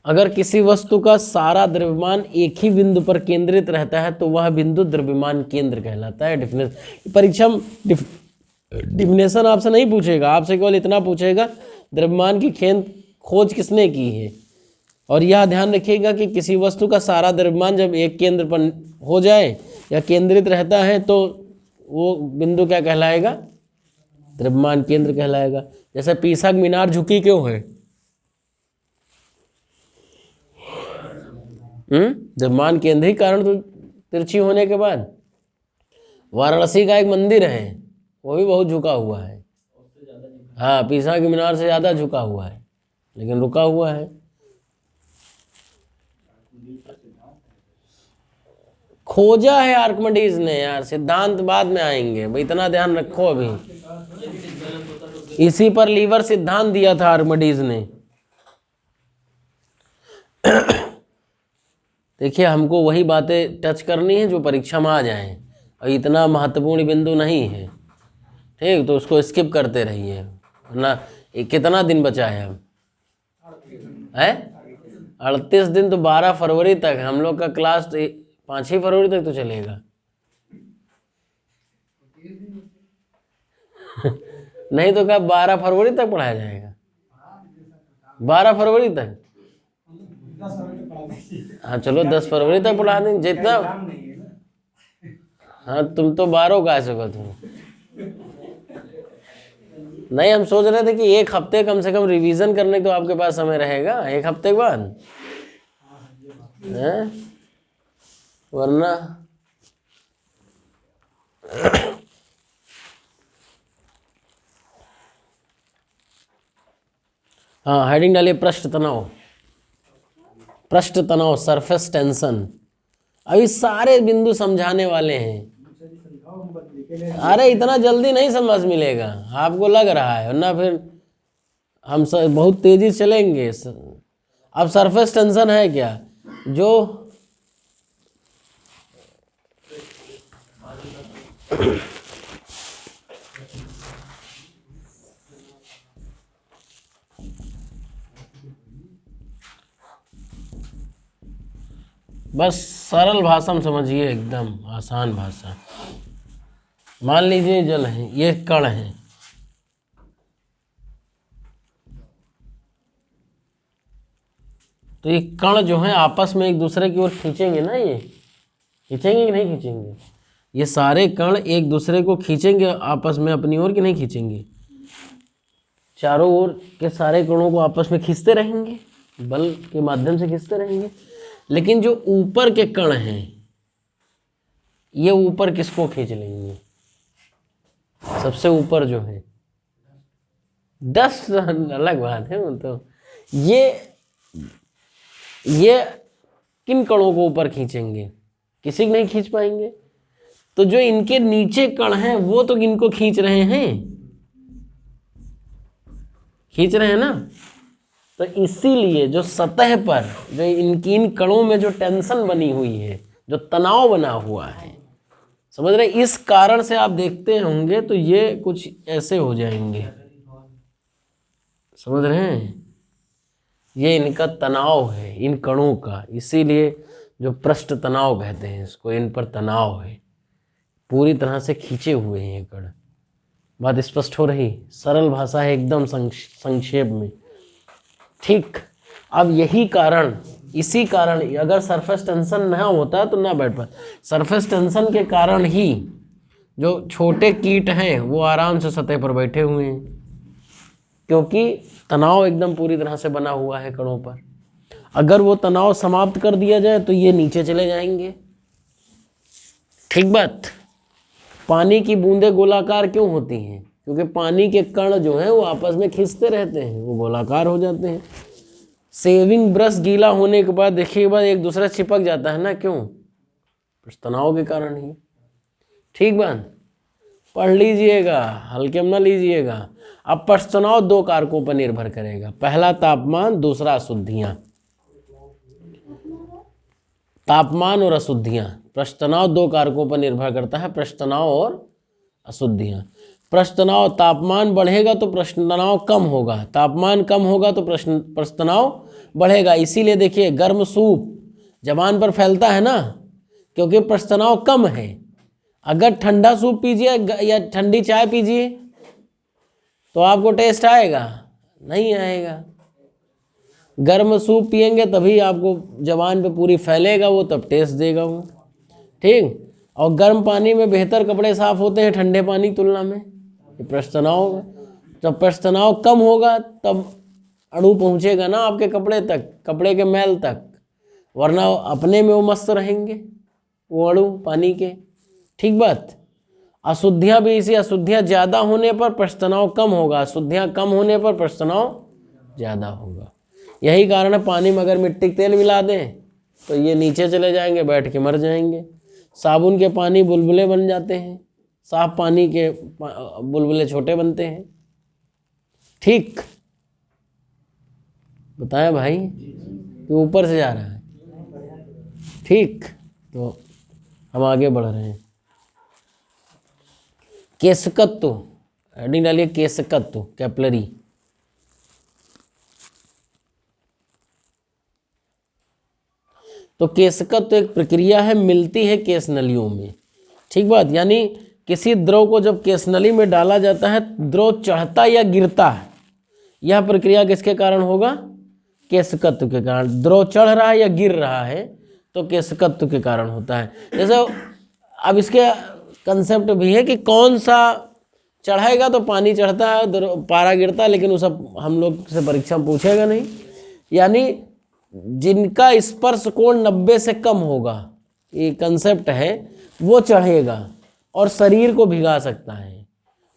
Speaker 1: अगर किसी वस्तु का सारा द्रव्यमान एक ही बिंदु पर केंद्रित रहता है तो वह बिंदु द्रव्यमान केंद्र कहलाता है। परीक्षा डिफिनेशन आपसे नहीं पूछेगा, आपसे केवल इतना पूछेगा द्रव्यमान की खोज किसने की है। और यह ध्यान रखिएगा कि किसी वस्तु का सारा द्रव्यमान जब एक केंद्र पर हो जाए या केंद्रित रहता है तो वो बिंदु क्या कहलाएगा, द्रव्यमान केंद्र कहलाएगा। जैसे पीसा की मीनार झुकी क्यों है, द्रव्यमान केंद्र ही कारण तो तिरछी होने के बाद। वाराणसी का एक मंदिर है वो भी बहुत झुका हुआ है, हाँ पीसा की मीनार से ज़्यादा झुका हुआ है लेकिन रुका हुआ है। खोजा है आर्किमिडीज ने यार, सिद्धांत बाद में आएंगे भाई, इतना ध्यान रखो। अभी इसी पर लीवर सिद्धांत दिया था आर्किमिडीज ने। देखिए हमको वही बातें टच करनी है जो परीक्षा में आ जाएं, और इतना महत्वपूर्ण बिंदु नहीं है, ठीक, तो उसको स्किप करते रहिए, वरना कितना दिन बचा है अब, है 38 दिन, तो 12 फरवरी तक हम लोग का क्लास, 5 ही फरवरी तक तो चलेगा। नहीं तो क्या 12 फरवरी तक पढ़ाया जाएगा, 12 फरवरी तक, हाँ चलो 10 फरवरी तक पढ़ा देंगे जितना। हाँ तुम तो 12 का सको तुम, नहीं हम सोच रहे थे कि एक हफ्ते कम से कम रिवीजन करने तो आपके पास समय रहेगा, एक हफ्ते के बाद है, वरना हाँ हेडिंग डालिए पृष्ठ तनाव, पृष्ठ तनाव सरफेस टेंशन। अभी सारे बिंदु समझाने वाले हैं, अरे इतना जल्दी नहीं समझ मिलेगा, आपको लग रहा है, वरना फिर हम बहुत तेजी से चलेंगे। अब सरफेस टेंशन है क्या, जो बस सरल भाषा में समझिए, एकदम आसान भाषा। मान लीजिए जल है, ये कण है, तो ये कण जो है आपस में एक दूसरे की ओर खींचेंगे ना, ये खींचेंगे कि नहीं खींचेंगे, ये सारे कण एक दूसरे को खींचेंगे आपस में अपनी ओर कि नहीं खींचेंगे, चारों ओर के सारे कणों को आपस में खींचते रहेंगे, बल के माध्यम से खींचते रहेंगे। लेकिन जो ऊपर के कण हैं ये ऊपर किसको खींच लेंगे, सबसे ऊपर जो है 10 अलग बात है, वो तो ये किन कणों को ऊपर खींचेंगे, किसी को नहीं खींच पाएंगे। तो जो इनके नीचे कण हैं वो तो इनको खींच रहे हैं, खींच रहे हैं ना। तो इसीलिए जो सतह पर जो इन कणों में जो टेंशन बनी हुई है, जो तनाव बना हुआ है, समझ रहे, इस कारण से आप देखते होंगे तो ये कुछ ऐसे हो जाएंगे, समझ रहे हैं, ये इनका तनाव है इन कणों का, इसीलिए जो पृष्ठ तनाव कहते हैं इसको, इन पर तनाव है, पूरी तरह से खींचे हुए हैं ये कण। बात स्पष्ट हो रही, सरल भाषा है एकदम संक्षेप में, ठीक। अब यही कारण, इसी कारण अगर सरफेस टेंशन ना होता तो ना बैठ पाता, सरफेस टेंशन के कारण ही जो छोटे कीट हैं वो आराम से सतह पर बैठे हुए हैं, क्योंकि तनाव एकदम पूरी तरह से बना हुआ है कणों पर। अगर वो तनाव समाप्त कर दिया जाए तो ये नीचे चले जाएंगे, ठीक बात। पानी की बूंदें गोलाकार क्यों होती हैं, क्योंकि पानी के कण जो हैं वो आपस में खींचते रहते हैं, वो गोलाकार हो जाते हैं। शेविंग ब्रश गीला होने के बाद देखिए बाद एक दूसरे चिपक जाता है ना, क्यों, तनाव के कारण ही, ठीक बात। पढ़ लीजिएगा, हल्के में ना लीजिएगा। अब पृष्ठ तनाव 2 कारकों पर निर्भर करेगा, पहला तापमान, दूसरा अशुद्धियां। तापमान और अशुद्धियां, पृष्ठ तनाव 2 कारकों पर निर्भर करता है, पृष्ठ तनाव और अशुद्धियां। पृष्ठ तनाव, तापमान बढ़ेगा तो पृष्ठ तनाव कम होगा, तापमान कम होगा तो पृष्ठ तनाव बढ़ेगा। इसीलिए देखिए गर्म सूप जबान पर फैलता है ना, क्योंकि पृष्ठ तनाव कम है, अगर ठंडा सूप पीजिए या ठंडी चाय पीजिए तो आपको टेस्ट आएगा? नहीं आएगा। गर्म सूप पियेंगे तभी आपको जबान पे पूरी फैलेगा वो, तब टेस्ट देगा वो। ठीक। और गर्म पानी में बेहतर कपड़े साफ होते हैं ठंडे पानी की तुलना में। ये पृष्ठ तनाव होगा, जब पृष्ठ तनाव कम होगा तब अणु पहुंचेगा ना आपके कपड़े तक, कपड़े के मैल तक, वरना अपने में वो मस्त रहेंगे वो अणु पानी के। ठीक बात। अशुद्धियां भी इसी, अशुद्धियां ज्यादा होने पर पृष्ठ तनाव कम होगा, अशुद्धियां कम होने पर पृष्ठ तनाव ज्यादा होगा। यही कारण है पानी में अगर मिट्टी के तेल मिला दें तो ये नीचे चले जाएंगे, बैठ के मर जाएंगे। साबुन के पानी बुलबुले बन जाते हैं, साफ पानी के बुलबुले छोटे बनते हैं। ठीक बताएं भाई कि ऊपर से जा रहा है? ठीक, तो हम आगे बढ़ रहे हैं। केशकत्व, हेडिंग डालिए केशकत्व, कैपिलरी। तो केशकत्व एक प्रक्रिया है, मिलती है केश नलियों में। ठीक बात। यानी किसी द्रव को जब केश नली में डाला जाता है, द्रव चढ़ता या गिरता है, यह प्रक्रिया किसके कारण होगा? केशकत्व के कारण। द्रव चढ़ रहा है या गिर रहा है तो केशकत्व के कारण होता है। जैसे अब इसके कंसेप्ट भी है कि कौन सा चढ़ाएगा तो पानी चढ़ता है, पारा गिरता है, लेकिन वो सब हम लोग से परीक्षा में पूछेगा नहीं। यानी जिनका स्पर्श कोण 90 से कम होगा, ये कंसेप्ट है, वो चढ़ेगा और शरीर को भिगा सकता है,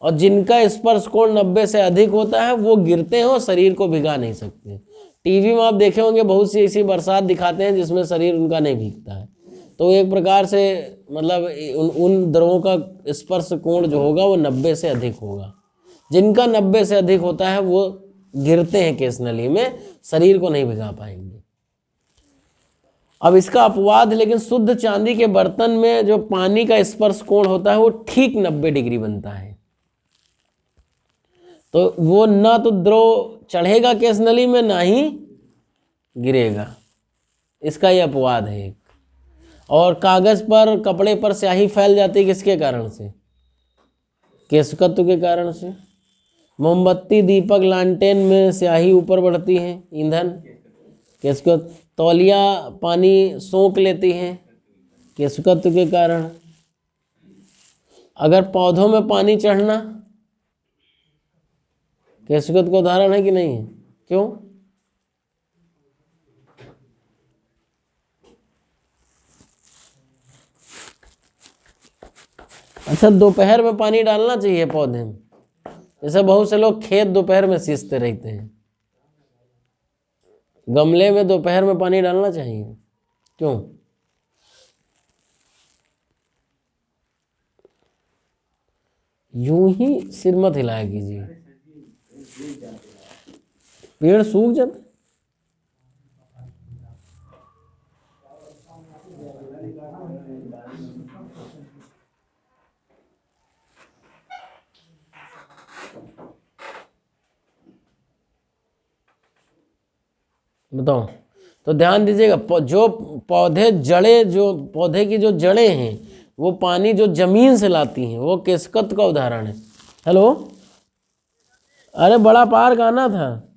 Speaker 1: और जिनका स्पर्श कोण 90 से अधिक होता है वो गिरते हैं और शरीर को भिगा नहीं सकते। टीवी में आप देखे होंगे बहुत सी ऐसी बरसात दिखाते हैं जिसमें शरीर उनका नहीं भीगता है। तो एक प्रकार से मतलब उन द्रवों का स्पर्श कोण जो होगा वो 90 से अधिक होगा। जिनका 90 से अधिक होता है वो गिरते हैं केश नली में, शरीर को नहीं भिगा पाएंगे। अब इसका अपवाद, लेकिन शुद्ध चांदी के बर्तन में जो पानी का स्पर्श कोण होता है वो ठीक 90 डिग्री बनता है। तो वो ना तो द्रव चढ़ेगा केश नली में, ना ही गिरेगा। इसका ये अपवाद है एक। और कागज पर, कपड़े पर स्याही फैल जाती है किसके कारण से? केशकत्व के कारण से। मोमबत्ती, दीपक, लालटेन में स्याही ऊपर बढ़ती है, ईंधन, केशकत्व। तौलिया पानी सोख लेती हैं, केशकत्व के कारण। अगर पौधों में पानी चढ़ना केशकत्व का उदाहरण है कि नहीं है? क्यों? अच्छा, दोपहर में पानी डालना चाहिए पौधे में। जैसे बहुत से लोग खेत दोपहर में सींचते रहते हैं, गमले में दोपहर में पानी डालना चाहिए। क्यों? यूं ही सिर मत हिलाया कीजिए, पेड़ सूख जाते। बताओ, तो ध्यान दीजिएगा, जो पौधे जड़े, जो पौधे की जो जड़ें हैं वो पानी जो जमीन से लाती हैं, वो केशकत्व का उदाहरण है। हेलो, अरे बड़ा पार्क आना था।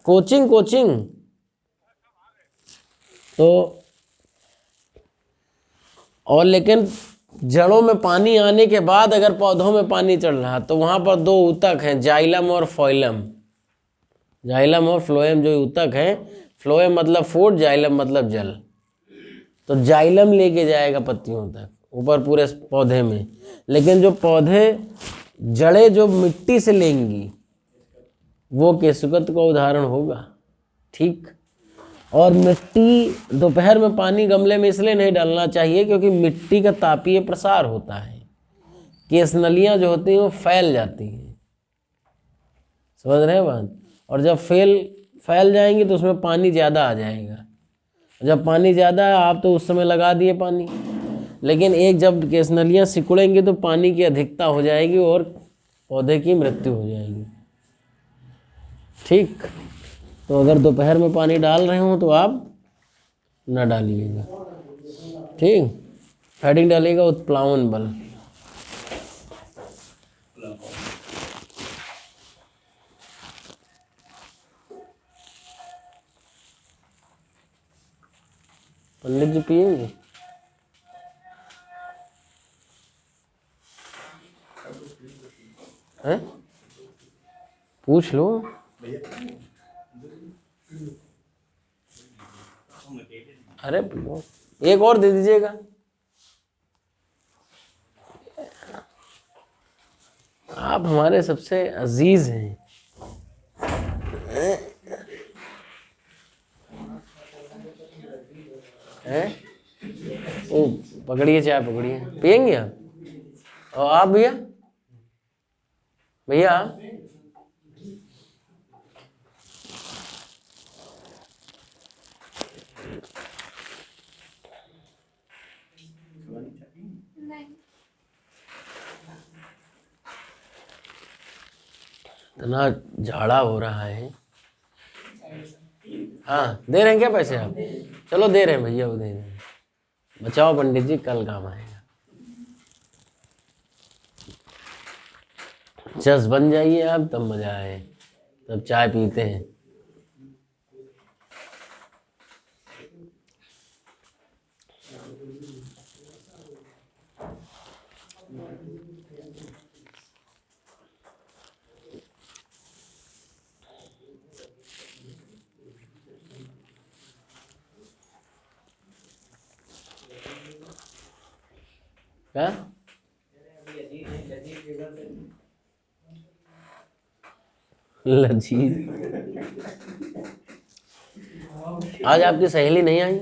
Speaker 1: कोचिंग तो, और लेकिन जड़ों में पानी आने के बाद अगर पौधों में पानी चढ़ रहा तो वहां पर दो ऊतक हैं, जाइलम और फ्लोएम। जाइलम और फ्लोएम जो ऊतक हैं, फ्लोएम मतलब फूड, जाइलम मतलब जल। तो जाइलम लेके जाएगा पत्तियों तक ऊपर पूरे पौधे में, लेकिन जो पौधे जड़ें जो मिट्टी से लेंगी वो केशकत्व का उदाहरण होगा। ठीक। और मिट्टी, दोपहर में पानी गमले में इसलिए नहीं डालना चाहिए क्योंकि मिट्टी का तापीय प्रसार होता है, केश नलियाँ जो होती हैं वो फैल जाती हैं। समझ रहे हैं बात? और जब फैल जाएंगी तो उसमें पानी ज़्यादा आ जाएगा। जब पानी ज़्यादा है, आप तो उस समय लगा दिए पानी, लेकिन एक जब केश नलियाँ सिकुड़ेंगी तो पानी की अधिकता हो जाएगी और पौधे की मृत्यु हो जाएगी। ठीक। तो अगर दोपहर में पानी डाल रहे हो तो आप न डालिएगा। ठीक। हेडिंग डालेगा उत्प्लावन बल। पंडित जी पिएंगे? हैं? पूछ लो। अरे पियो, एक और दे दीजिएगा। आप हमारे सबसे अजीज हैं। हैं? ओ पकड़िए, चाय पकड़िए। पियेंगे आप? और आप भैया? भैया इतना झाड़ा हो रहा है। हाँ दे रहे हैं क्या पैसे आप? चलो दे रहे हैं भैया, वो दे रहे हैं। बचाओ पंडित जी, कल काम आएगा। जस बन जाइए आप, तब मजा आए, तब चाय पीते हैं। क्या? लजीज? आज आपकी सहेली नहीं आई?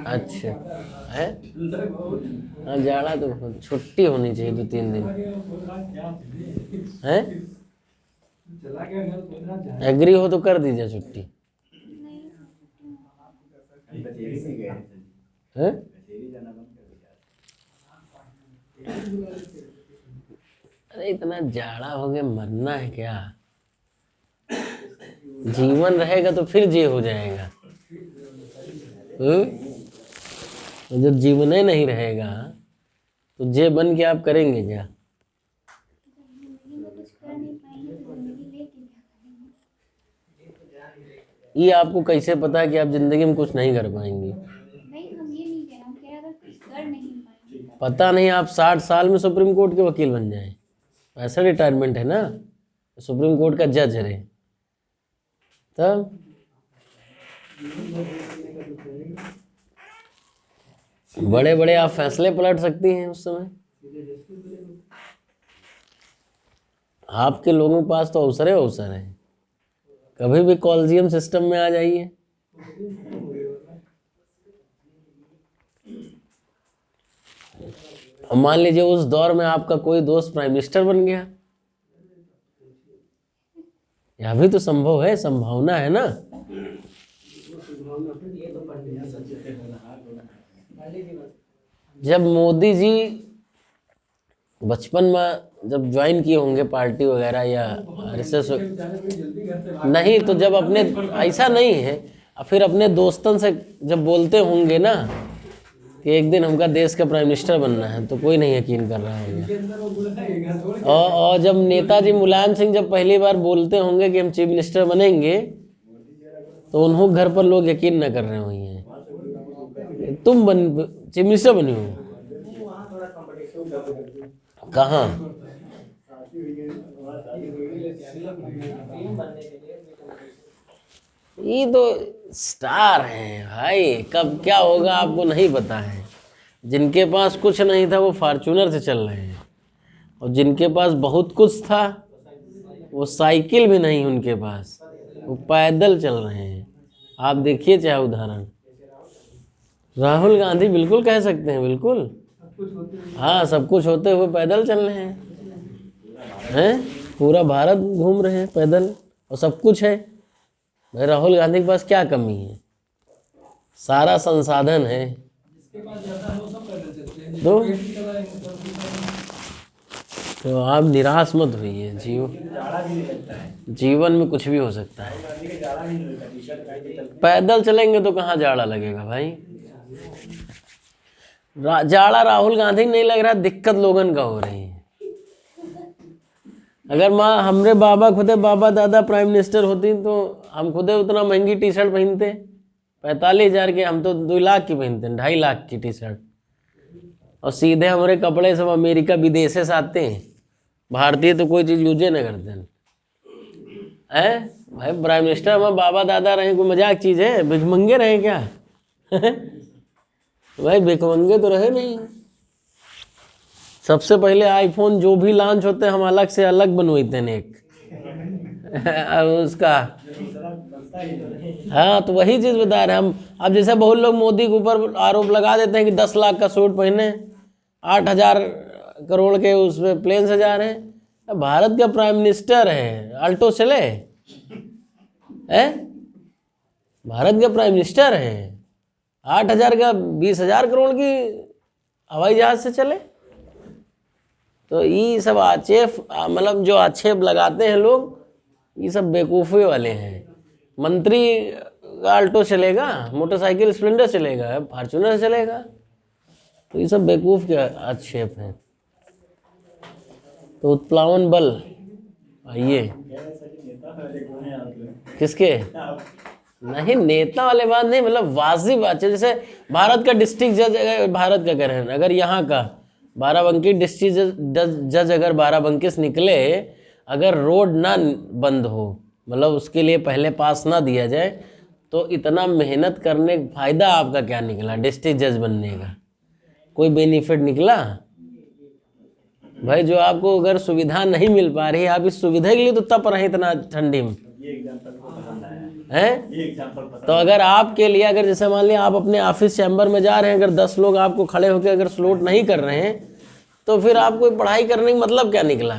Speaker 1: अच्छा है। हाँ जाड़ा तो छुट्टी होनी चाहिए 2-3 दिन है। एग्री हो तो कर दीजिए छुट्टी है। अरे इतना जाड़ा हो गया, मरना है क्या? जीवन रहेगा तो फिर जे हो जाएगा। तो जब जीवन ही नहीं रहेगा तो जे बन के आप करेंगे क्या? ये आपको कैसे पता है कि आप जिंदगी में कुछ नहीं कर पाएंगे?
Speaker 2: नहीं, हम ये नहीं कह रहे, हम कह रहे हैं कुछ कर नहीं पाएंगे।
Speaker 1: पता नहीं, आप 60 साल में सुप्रीम कोर्ट के वकील बन जाएं, ऐसा रिटायरमेंट है ना, सुप्रीम कोर्ट का जज रहे तब। बड़े बड़े आप फैसले पलट सकती हैं उस समय। आपके लोगों के पास तो अवसर है, अवसर है। कभी भी कॉलेजियम सिस्टम में आ जाइए। मान लीजिए उस दौर में आपका कोई दोस्त प्राइम मिनिस्टर बन गया, यह भी तो संभव है, संभावना है ना। जब मोदी जी बचपन में जब ज्वाइन किए होंगे पार्टी वगैरह या आरएसएस, नहीं तो जब अपने, ऐसा नहीं है, फिर अपने दोस्तों से जब बोलते होंगे ना कि एक दिन हमका देश का प्राइम मिनिस्टर बनना है, तो कोई नहीं यकीन कर रहा होगा। और जब नेताजी मुलायम सिंह जब पहली बार बोलते होंगे कि हम चीफ मिनिस्टर बनेंगे, तो उन्होंने घर पर लोग यकीन न कर रहे होंगे, तुम बन चीफ मिनिस्टर बनी हो। कहाँ? ये तो स्टार हैं भाई, कब क्या होगा आपको नहीं पता है। जिनके पास कुछ नहीं था वो फॉर्च्यूनर से चल रहे हैं, और जिनके पास बहुत कुछ था वो साइकिल भी नहीं उनके पास, वो पैदल चल रहे हैं। आप देखिए चाहे उदाहरण, राहुल गांधी बिल्कुल कह सकते हैं, बिल्कुल हाँ, सब कुछ होते हुए पैदल चल रहे हैं, पूरा भारत घूम रहे हैं पैदल, और सब कुछ है। भाई राहुल गांधी के पास क्या कमी है? सारा संसाधन है। तो आप निराश मत होइए, जीवन में कुछ भी हो सकता है। पैदल चलेंगे तो कहाँ जाड़ा लगेगा भाई? जाड़ा राहुल गांधी नहीं लग रहा, दिक्कत लोगन का हो रही है। अगर माँ हमरे बाबा खुदे बाबा दादा प्राइम मिनिस्टर होती तो हम खुदे उतना महंगी टी शर्ट पहनते, 45,000 की, हम तो 2 लाख की पहनते हैं, 2.5 लाख की टी शर्ट। और सीधे हमारे कपड़े सब अमेरिका विदेश से आते हैं, भारतीय तो कोई चीज़ यूजे न करते हैं। भाई प्राइम मिनिस्टर हमारे बाबा दादा रहे, कोई मजाक चीज़ है? भिखमंगे रहे क्या? भाई भिखमंगे तो रहे नहीं। सबसे पहले आईफोन जो भी लॉन्च होते हैं हम अलग से अलग बनवाते हैं एक उसका। हाँ तो वही चीज़ बता रहे हम। अब जैसे बहुत लोग मोदी के ऊपर आरोप लगा देते हैं कि 10 लाख का सूट पहने, 8,000 करोड़ के उस पर प्लेन से जा रहे हैं। भारत का प्राइम मिनिस्टर है, अल्टो चले है? भारत का प्राइम मिनिस्टर है, 8,000 का 20,000 करोड़ की हवाई जहाज से चले? तो ये सब आक्षेप, मतलब जो आक्षेप लगाते हैं लोग, ये सब बेवकूफ़ी वाले हैं। मंत्री अल्टो चलेगा, मोटरसाइकिल स्प्लेंडर चलेगा, फॉर्च्यूनर चलेगा? तो ये सब बेवकूफ़ के आक्षेप हैं। तो उत्प्लावन बल आइए किसके? नहीं नेता वाले बात नहीं, मतलब वाजिब बात है। जैसे भारत का डिस्ट्रिक्ट जज, भारत का करें, अगर यहाँ का बाराबंकी डिस्ट्रिक्ट जज अगर बाराबंकी से निकले, अगर रोड ना बंद हो, मतलब उसके लिए पहले पास ना दिया जाए, तो इतना मेहनत करने का फ़ायदा आपका क्या निकला? डिस्ट्रिक्ट जज बनने का कोई बेनिफिट निकला? भाई जो आपको अगर सुविधा नहीं मिल पा रही है, आप इस सुविधा के लिए तो तप रहे इतना ठंडी में हैं। तो अगर आपके लिए, अगर जैसे मान लिया आप अपने ऑफिस चैम्बर में जा रहे हैं, अगर 10 लोग आपको खड़े होकर अगर सलूट नहीं कर रहे हैं, तो फिर आपको पढ़ाई करने का मतलब क्या निकला?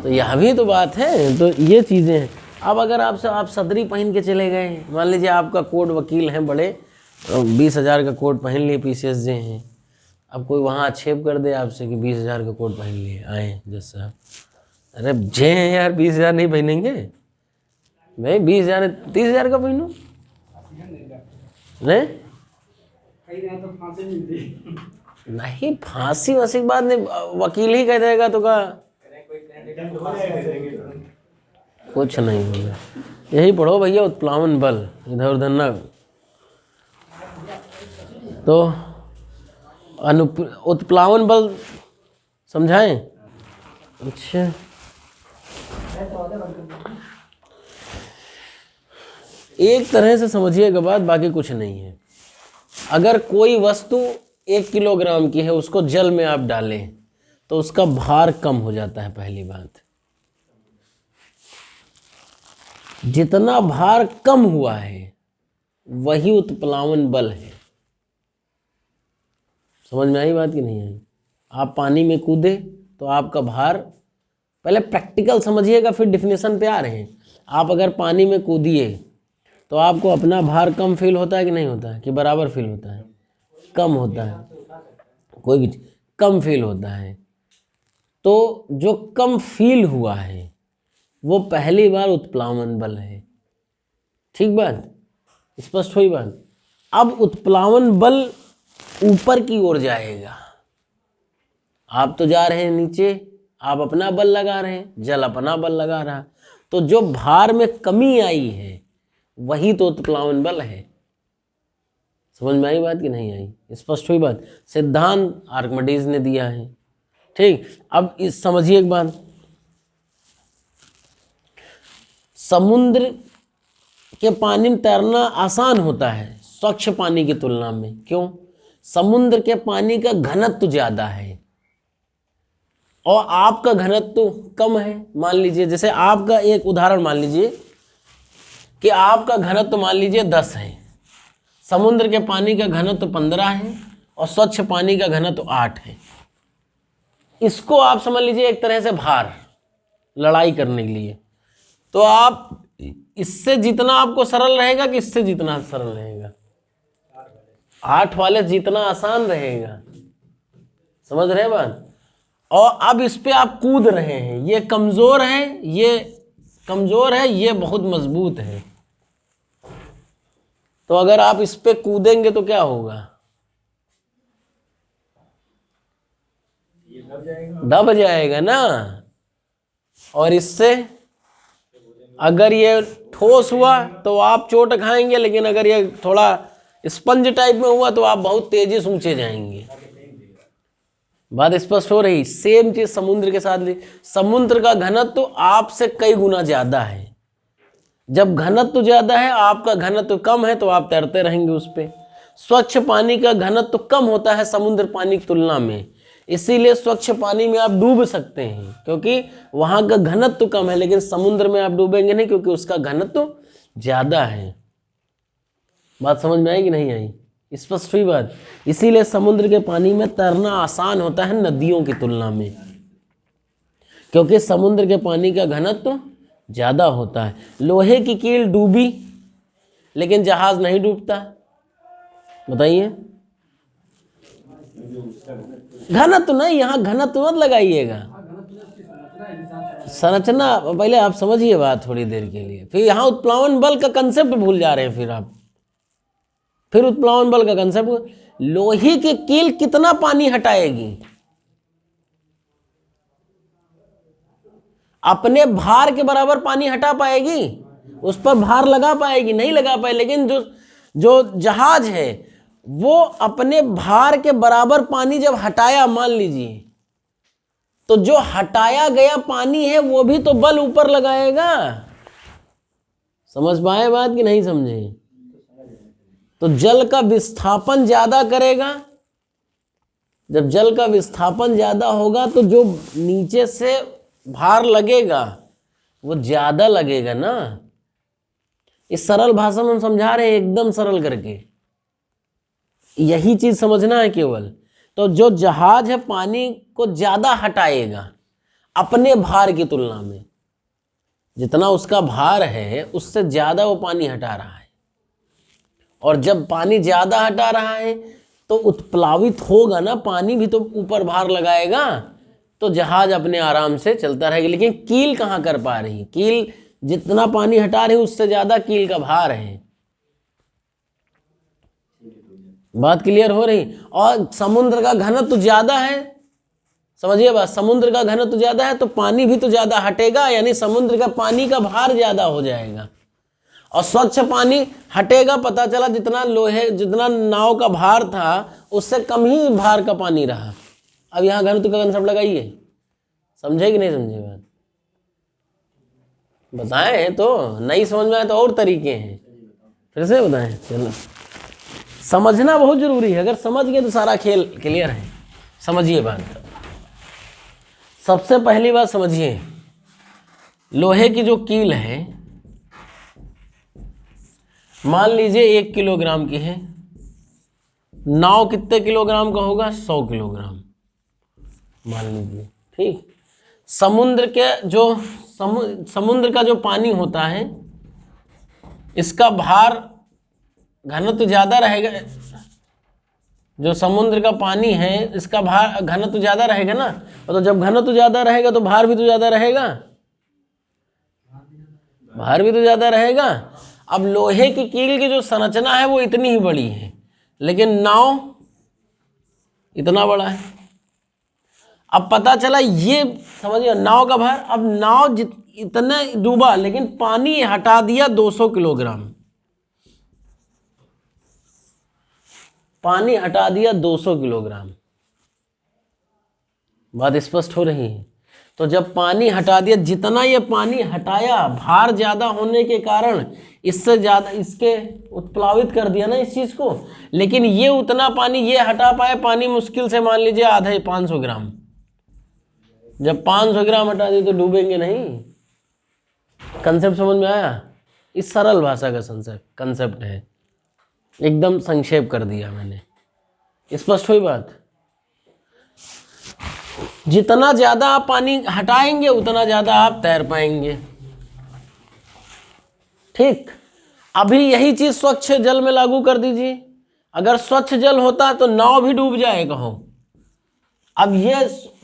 Speaker 1: तो यह भी तो बात है। तो ये चीज़ें हैं। अब अगर आप सदरी पहन के चले गए, मान लीजिए आपका कोर्ट वकील हैं बड़े, 20,000 का कोट पहन लिए, PCS जे हैं, अब कोई वहाँ आक्षेप कर दे आपसे कि 20,000 का कोट पहन लिए आए जज साहब, अरे जे हैं यार, 20,000 नहीं पहनेंगे भाई? 20,000 30,000 का पहनूं? नहीं फांसी वासी की बात नहीं, वकील ही कह देगा तो का कुछ नहीं होगा। यही पढ़ो भैया, उत्प्लावन बल, इधर उधर ना। तो उत्प्लावन बल समझाएं? अच्छा, एक तरह से समझिएगा बात, बाकी कुछ नहीं है। अगर कोई वस्तु 1 किलोग्राम की है, उसको जल में आप डालें तो उसका भार कम हो जाता है। पहली बात, जितना भार कम हुआ है वही उत्प्लावन बल है। समझ में आई बात कि नहीं आई? आप पानी में कूदे तो आपका भार, पहले प्रैक्टिकल समझिएगा फिर डिफिनेशन पे आ रहे हैं। आप अगर पानी में कूदिए तो आपको अपना भार कम फील होता है कि नहीं होता है? कि बराबर फील होता है? कम होता है, कोई भी कम फील होता है। तो जो कम फील हुआ है वो पहली बार उत्प्लावन बल है। ठीक बात, स्पष्ट हुई बात? अब उत्प्लावन बल ऊपर की ओर जाएगा। आप तो जा रहे हैं नीचे, आप अपना बल लगा रहे हैं, जल अपना बल लगा रहा, तो जो भार में कमी आई है वही तो उत्प्लावन बल है। समझ में आई बात कि नहीं आई? स्पष्ट हुई बात? सिद्धांत आर्किमिडीज ने दिया है। ठीक, अब इस समझिए एक बात, समुद्र के पानी में तैरना आसान होता है स्वच्छ पानी की तुलना में। क्यों? समुद्र के पानी का घनत्व ज्यादा है और आपका घनत्व कम है। मान लीजिए, जैसे आपका एक उदाहरण मान लीजिए कि आपका घनत्व मान लीजिए 10 है, समुद्र के पानी का घनत्व 15 है और स्वच्छ पानी का घनत्व 8 है। इसको आप समझ लीजिए एक तरह से भार, लड़ाई करने के लिए। तो आप इससे जितना आपको सरल रहेगा कि इससे जितना सरल रहेगा? 8 वाले जितना आसान रहेगा। समझ रहे हैं बात? और अब इस पे आप कूद रहे हैं, ये कमजोर है, ये कमजोर है, ये बहुत मजबूत है। तो अगर आप इस पे कूदेंगे तो क्या होगा? दब जाएगा ना। और इससे अगर ये ठोस हुआ तो आप चोट खाएंगे, लेकिन अगर ये थोड़ा स्पंज टाइप में हुआ तो आप बहुत तेजी से ऊंचे जाएंगे। बात स्पष्ट हो रही? सेम चीज समुद्र के साथ भी। समुद्र का घनत्व तो आपसे कई गुना ज्यादा है। जब घनत्व ज्यादा है, आपका घनत्व कम है, तो आप तैरते रहेंगे उस पे। स्वच्छ पानी का घनत्व कम होता है समुद्र पानी की तुलना में, इसीलिए स्वच्छ पानी में आप डूब सकते हैं क्योंकि वहां का घनत्व कम है। लेकिन समुद्र में आप डूबेंगे नहीं क्योंकि उसका घनत्व ज्यादा है। बात समझ में आई कि नहीं आई? स्पष्ट हुई बात? इसीलिए समुद्र के पानी में तैरना आसान होता है नदियों की तुलना में, क्योंकि समुद्र के पानी का घनत्व ज्यादा होता है। लोहे की कील डूबी लेकिन जहाज नहीं डूबता। बताइए। घनत्व नहीं, यहां घनत्व मत लगाइएगा, संरचना पहले आप समझिए बात थोड़ी देर के लिए। फिर यहां उत्प्लावन बल का कंसेप्ट भूल जा रहे हैं। फिर उत्प्लावन बल का कंसेप्ट, लोहे की कील कितना पानी हटाएगी? अपने भार के बराबर पानी हटा पाएगी? उस पर भार लगा पाएगी? नहीं लगा पाए। लेकिन जो जहाज है वो अपने भार के बराबर पानी जब हटाया, मान लीजिए, तो जो हटाया गया पानी है वो भी तो बल ऊपर लगाएगा। समझ पाए बात कि नहीं समझे? तो जल का विस्थापन ज्यादा करेगा। जब जल का विस्थापन ज्यादा होगा तो जो नीचे से भार लगेगा वो ज्यादा लगेगा ना। इस सरल भाषा में हम समझा रहे हैं, एकदम सरल करके। यही चीज समझना है केवल। तो जो जहाज है पानी को ज्यादा हटाएगा अपने भार की तुलना में। जितना उसका भार है उससे ज्यादा वो पानी हटा रहा है। और जब पानी ज्यादा हटा रहा है तो उत्प्लावित होगा ना, पानी भी तो ऊपर भार लगाएगा, तो जहाज अपने आराम से चलता रहेगा। लेकिन कील कहाँ कर पा रही? कील जितना पानी हटा रही उससे ज्यादा कील का भार है। बात क्लियर हो रही? और समुद्र का घनत्व तो ज्यादा है, समझिए बात। समुद्र का घनत्व तो ज्यादा है तो पानी भी तो ज्यादा हटेगा, यानी समुद्र का पानी का भार ज्यादा हो जाएगा। और स्वच्छ पानी हटेगा, पता चला जितना नाव का भार था उससे कम ही भार का पानी रहा। अब यहां घनत्व का कंसेप्ट लगाइए। समझे कि नहीं समझे बात? बताएं तो, नहीं समझ में आए तो और तरीके हैं, फिर से बताएं। चलो, समझना बहुत जरूरी है। अगर समझ गए तो सारा खेल क्लियर है। समझिए बात। सबसे पहली बात समझिए, लोहे की जो कील है, मान लीजिए 1 किलोग्राम की है। नाव कितने किलोग्राम का होगा? 100 किलोग्राम मान लीजिए, ठीक। समुद्र का जो पानी होता है इसका भार घनत्व ज्यादा रहेगा। जो समुद्र का पानी है इसका भार घनत्व ज्यादा रहेगा ना। तो जब घनत्व ज्यादा रहेगा तो भार भी तो ज्यादा रहेगा। भार भी तो ज्यादा रहेगा। अब लोहे की कील की जो संरचना है वो इतनी ही बड़ी है, लेकिन नाव इतना बड़ा है। अब पता चला, ये समझिए नाव का भार। अब नाव इतना डूबा लेकिन पानी हटा दिया 200 किलोग्राम। पानी हटा दिया 200 किलोग्राम। बात स्पष्ट हो रही है? तो जब पानी हटा दिया, जितना ये पानी हटाया, भार ज्यादा होने के कारण इससे ज्यादा इसके उत्प्लावित कर दिया ना इस चीज को। लेकिन ये उतना पानी ये हटा पाए, पानी मुश्किल से मान लीजिए आधा 500 ग्राम। जब 500 ग्राम हटा दिए तो डूबेंगे नहीं। कंसेप्ट समझ में आया? इस सरल भाषा का कंसेप्ट है, एकदम संक्षेप कर दिया मैंने। स्पष्ट हुई बात? जितना ज्यादा आप पानी हटाएंगे उतना ज्यादा आप तैर पाएंगे, ठीक। अभी यही चीज स्वच्छ जल में लागू कर दीजिए। अगर स्वच्छ जल होता तो नाव भी डूब जाए कहो। अब ये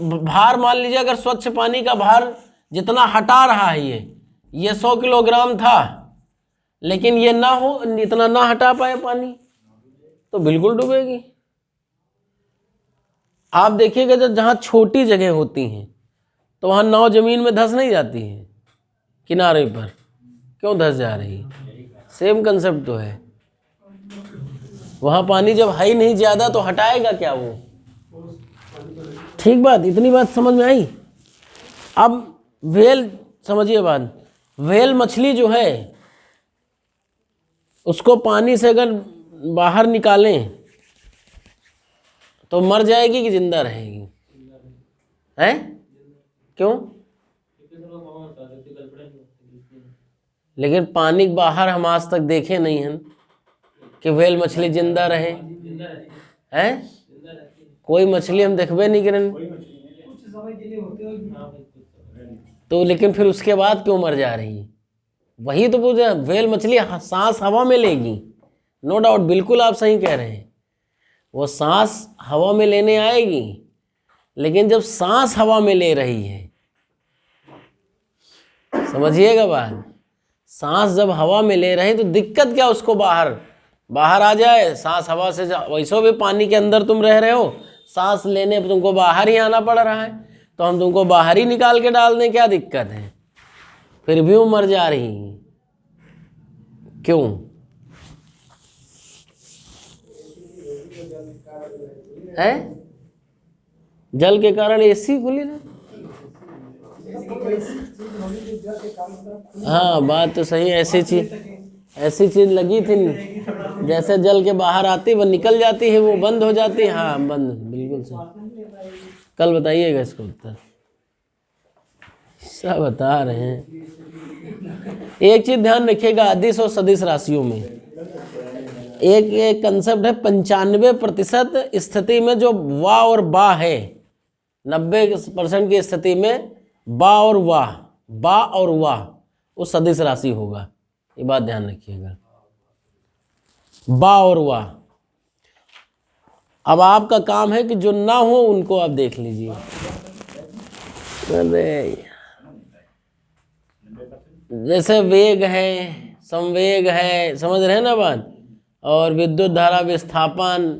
Speaker 1: भार मान लीजिए, अगर स्वच्छ पानी का भार जितना हटा रहा है ये 100 किलोग्राम था, लेकिन ये ना हो, इतना ना हटा पाए पानी, तो बिल्कुल डूबेगी। आप देखिएगा जब जहाँ छोटी जगह होती हैं तो वहाँ नाव जमीन में धंस नहीं जाती है किनारे पर, क्यों धंस जा रही है? सेम कंसेप्ट तो है। वहाँ पानी जब है ही नहीं ज़्यादा तो हटाएगा क्या वो? ठीक बात, इतनी बात समझ में आई। अब व्हेल समझिए बात, व्हेल मछली जो है उसको पानी से अगर बाहर निकालें तो मर जाएगी कि जिंदा रहेगी? हैं? क्यों? लेकिन पानी के बाहर हम आज तक देखे नहीं हैं कि व्हेल मछली जिंदा रहे हैं। कोई मछली हम देखबे नहीं करें। तो लेकिन फिर उसके बाद क्यों मर जा रही? वही तो पूछे, व्हेल मछली सांस हवा में लेगी, नो डाउट, बिल्कुल आप सही कह रहे हैं, वो सांस हवा में लेने आएगी। लेकिन जब सांस हवा में ले रही है, समझिएगा बात, सांस जब हवा में ले रहे हैं तो दिक्कत क्या उसको बाहर आ जाए? सांस हवा से वैसे भी पानी के अंदर तुम रह रहे हो, सांस लेने पर तुमको बाहर ही आना पड़ रहा है, तो हम तुमको बाहर ही निकाल के डाल दें, क्या दिक्कत है? फिर भी वो मर जा रही हैं, क्यों? है जल के कारण एसी खुली ना। हाँ बात तो सही। ऐसी चीज लगी थी, जैसे जल के बाहर आती वो निकल जाती है, वो बंद हो जाती है। हाँ बंद, बिल्कुल सही। कल बताइएगा इसको उत्तर, सब बता रहे हैं। एक चीज ध्यान रखिएगा, अदिश और सदिश राशियों में एक कंसेप्ट है, 95% स्थिति में जो वाह और बा है, 90% की स्थिति में बा और वाह वो सदिश राशि होगा। ये बात ध्यान रखिएगा, बा और वाह। अब आपका काम है कि जो ना हो उनको आप देख लीजिए। अरे जैसे वेग है, संवेग है, समझ रहे हैं ना बात, और विद्युत धारा विस्थापन,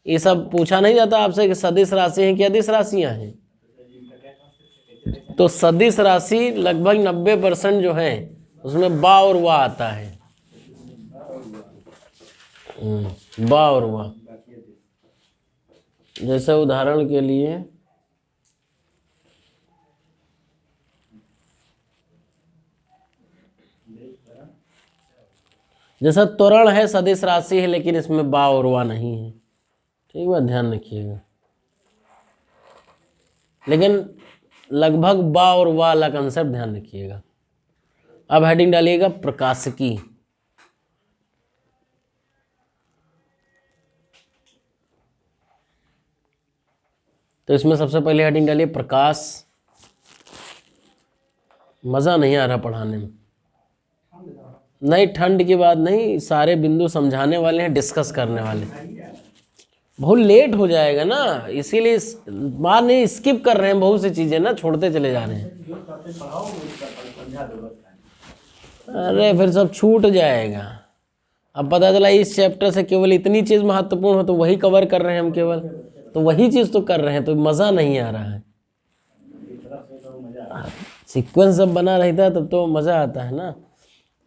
Speaker 1: ये सब पूछा नहीं जाता आपसे कि सदिश राशि हैं कि अदिश राशियां हैं। तो सदिश राशि लगभग 90% जो है उसमें बा और वाह आता है। बा और वाह, जैसे उदाहरण के लिए जैसा त्वरण है, सदिश राशि है, लेकिन इसमें बा और वाह नहीं है। ठीक बात, ध्यान रखिएगा। लेकिन लगभग बा और वाह वाला कंसेप्ट ध्यान रखिएगा। अब हेडिंग डालिएगा प्रकाशिकी। तो इसमें सबसे पहले हेडिंग डालिए प्रकाश। मज़ा नहीं आ रहा पढ़ाने में। नहीं, ठंड की बात नहीं, सारे बिंदु समझाने वाले हैं, डिस्कस करने वाले। बहुत लेट हो जाएगा ना, इसीलिए बात नहीं, स्किप कर रहे हैं, बहुत सी चीज़ें ना छोड़ते चले जा रहे हैं। अरे फिर सब छूट जाएगा। अब पता चला इस चैप्टर से केवल इतनी चीज़ महत्वपूर्ण हो तो वही कवर कर रहे हैं हम, केवल तो वही चीज़ तो कर रहे हैं, तो मज़ा नहीं आ रहा है। सीक्वेंस जब बना रहता है तब तो मज़ा आता है ना।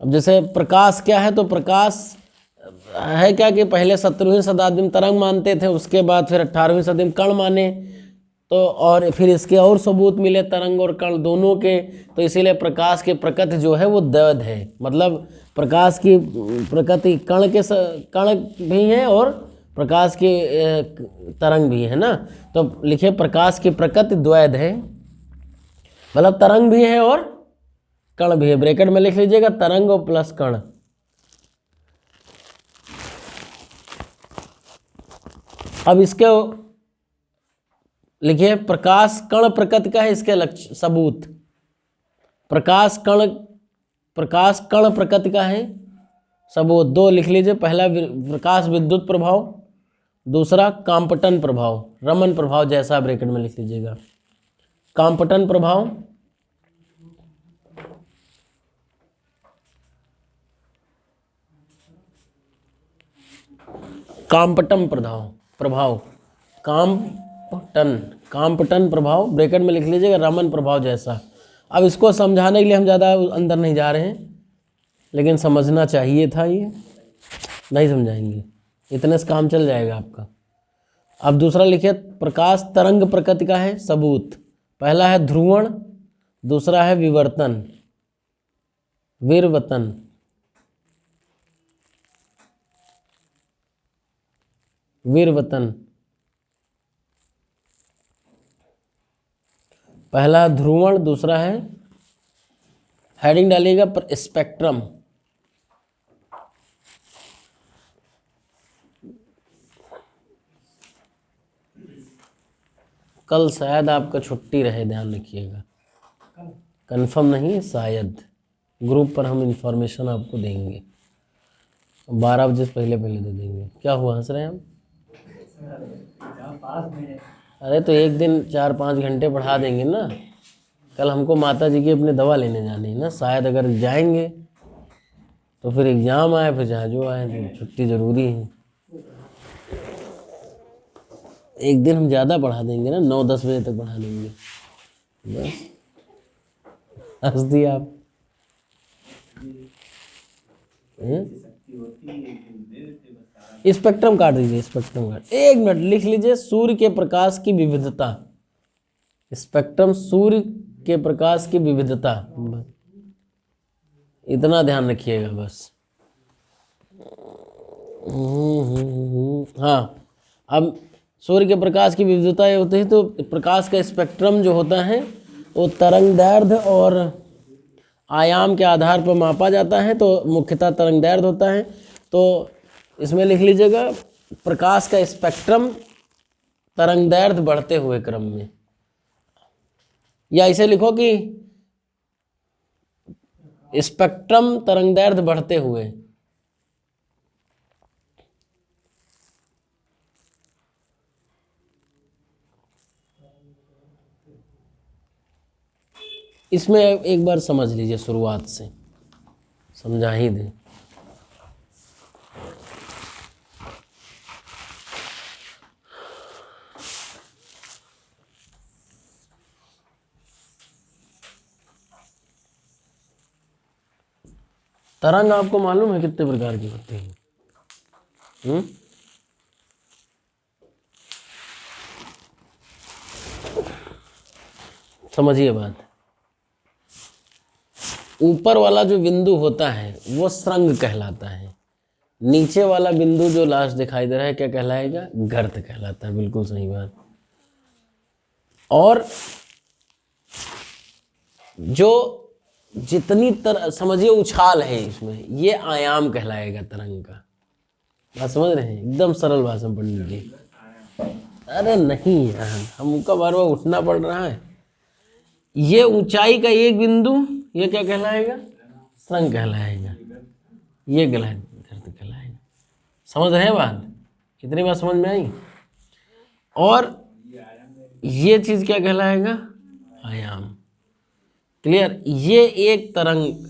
Speaker 1: अब जैसे प्रकाश क्या है, तो प्रकाश है क्या कि पहले 17वीं शताब्दी में तरंग मानते थे, उसके बाद फिर 18वीं शताब्दी में कण माने, तो और फिर इसके और सबूत मिले तरंग और कण दोनों के। तो इसीलिए प्रकाश की प्रकृति जो है वो द्वैध है, मतलब प्रकाश की प्रकृति कण भी है और प्रकाश की तरंग भी है ना। तो लिखिए प्रकाश की प्रकृति द्वैध है, मतलब तरंग भी है और कण भी है। ब्रैकेट में लिख लीजिएगा तरंग और प्लस कण। अब इसके लिखिए प्रकाश कण प्रकृति का है, इसके लक्ष्य सबूत। प्रकाश कण प्रकृति का है, सबूत दो लिख लीजिए। पहला प्रकाश विद्युत प्रभाव, दूसरा कांपटन प्रभाव, रमन प्रभाव जैसा, ब्रैकेट में लिख लीजिएगा कांपटन प्रभाव काम्पटन प्रभाव प्रभाव काम्पटन प्रभाव ब्रैकेट में लिख लीजिएगा, रमन प्रभाव जैसा। अब इसको समझाने के लिए हम ज़्यादा अंदर नहीं जा रहे हैं, लेकिन समझना चाहिए था, ये नहीं समझाएंगे, इतने से काम चल जाएगा आपका। अब दूसरा लिखिए, प्रकाश तरंग प्रकृति का है सबूत। पहला है ध्रुवण, दूसरा है विवर्तन, विवर्तन। विवर्तन पहला ध्रुवण, दूसरा है, हेडिंग डालिएगा पर स्पेक्ट्रम। कल शायद आपका छुट्टी रहे, ध्यान रखिएगा, कंफर्म नहीं, शायद। ग्रुप पर हम इंफॉर्मेशन आपको देंगे, 12 बजे से पहले पहले दे देंगे। क्या हुआ, हंस रहे हैं हम? अरे तो एक दिन 4-5 घंटे पढ़ा देंगे ना। कल हमको माता जी की अपनी दवा लेने जानी है ना, शायद अगर जाएंगे तो फिर एग्ज़ाम आए, फिर जहाँ जो आए, तो छुट्टी ज़रूरी है। एक दिन हम ज़्यादा पढ़ा देंगे ना, 9-10 बजे तक पढ़ा देंगे, बस। हंस दिया आप। स्पेक्ट्रम काट दीजिए, स्पेक्ट्रम काट, 1 मिनट लिख लीजिए, सूर्य के प्रकाश की विविधता। स्पेक्ट्रम सूर्य के प्रकाश की विविधता, इतना ध्यान रखिएगा बस। हाँ, अब सूर्य के प्रकाश की विविधता ये होती है, तो प्रकाश का स्पेक्ट्रम जो होता है वो तरंगदैर्ध्य और आयाम के आधार पर मापा जाता है, तो मुख्यतः तरंगदैर्ध्य होता है। तो इसमें लिख लीजिएगा, प्रकाश का स्पेक्ट्रम तरंगदैर्ध्य बढ़ते हुए क्रम में, या इसे लिखो कि स्पेक्ट्रम तरंगदैर्ध्य बढ़ते हुए। इसमें एक बार समझ लीजिए, शुरुआत से समझा ही दें। तरंग आपको मालूम है कितने प्रकार की होती है? समझिए बात। ऊपर वाला जो बिंदु होता है वो श्रृंग कहलाता है, नीचे वाला बिंदु जो लास्ट दिखाई दे रहा है क्या कहलाएगा? गर्त कहलाता है। बिल्कुल सही बात। और जो जितनी समझिए उछाल है इसमें, ये आयाम कहलाएगा तरंग का। बात समझ रहे हैं? एकदम सरल भाषा में पढ़ लीजिए। अरे नहीं यार, हमको बार बार उठना पड़ रहा है। ये ऊंचाई का एक बिंदु, ये क्या कहलाएगा? श्रृंग कहलाएगा। ये गर्त कहलाएगा। समझ रहे हैं बात? कितनी बात समझ में आई? और ये चीज क्या कहलाएगा? आयाम। क्लियर? ये एक तरंग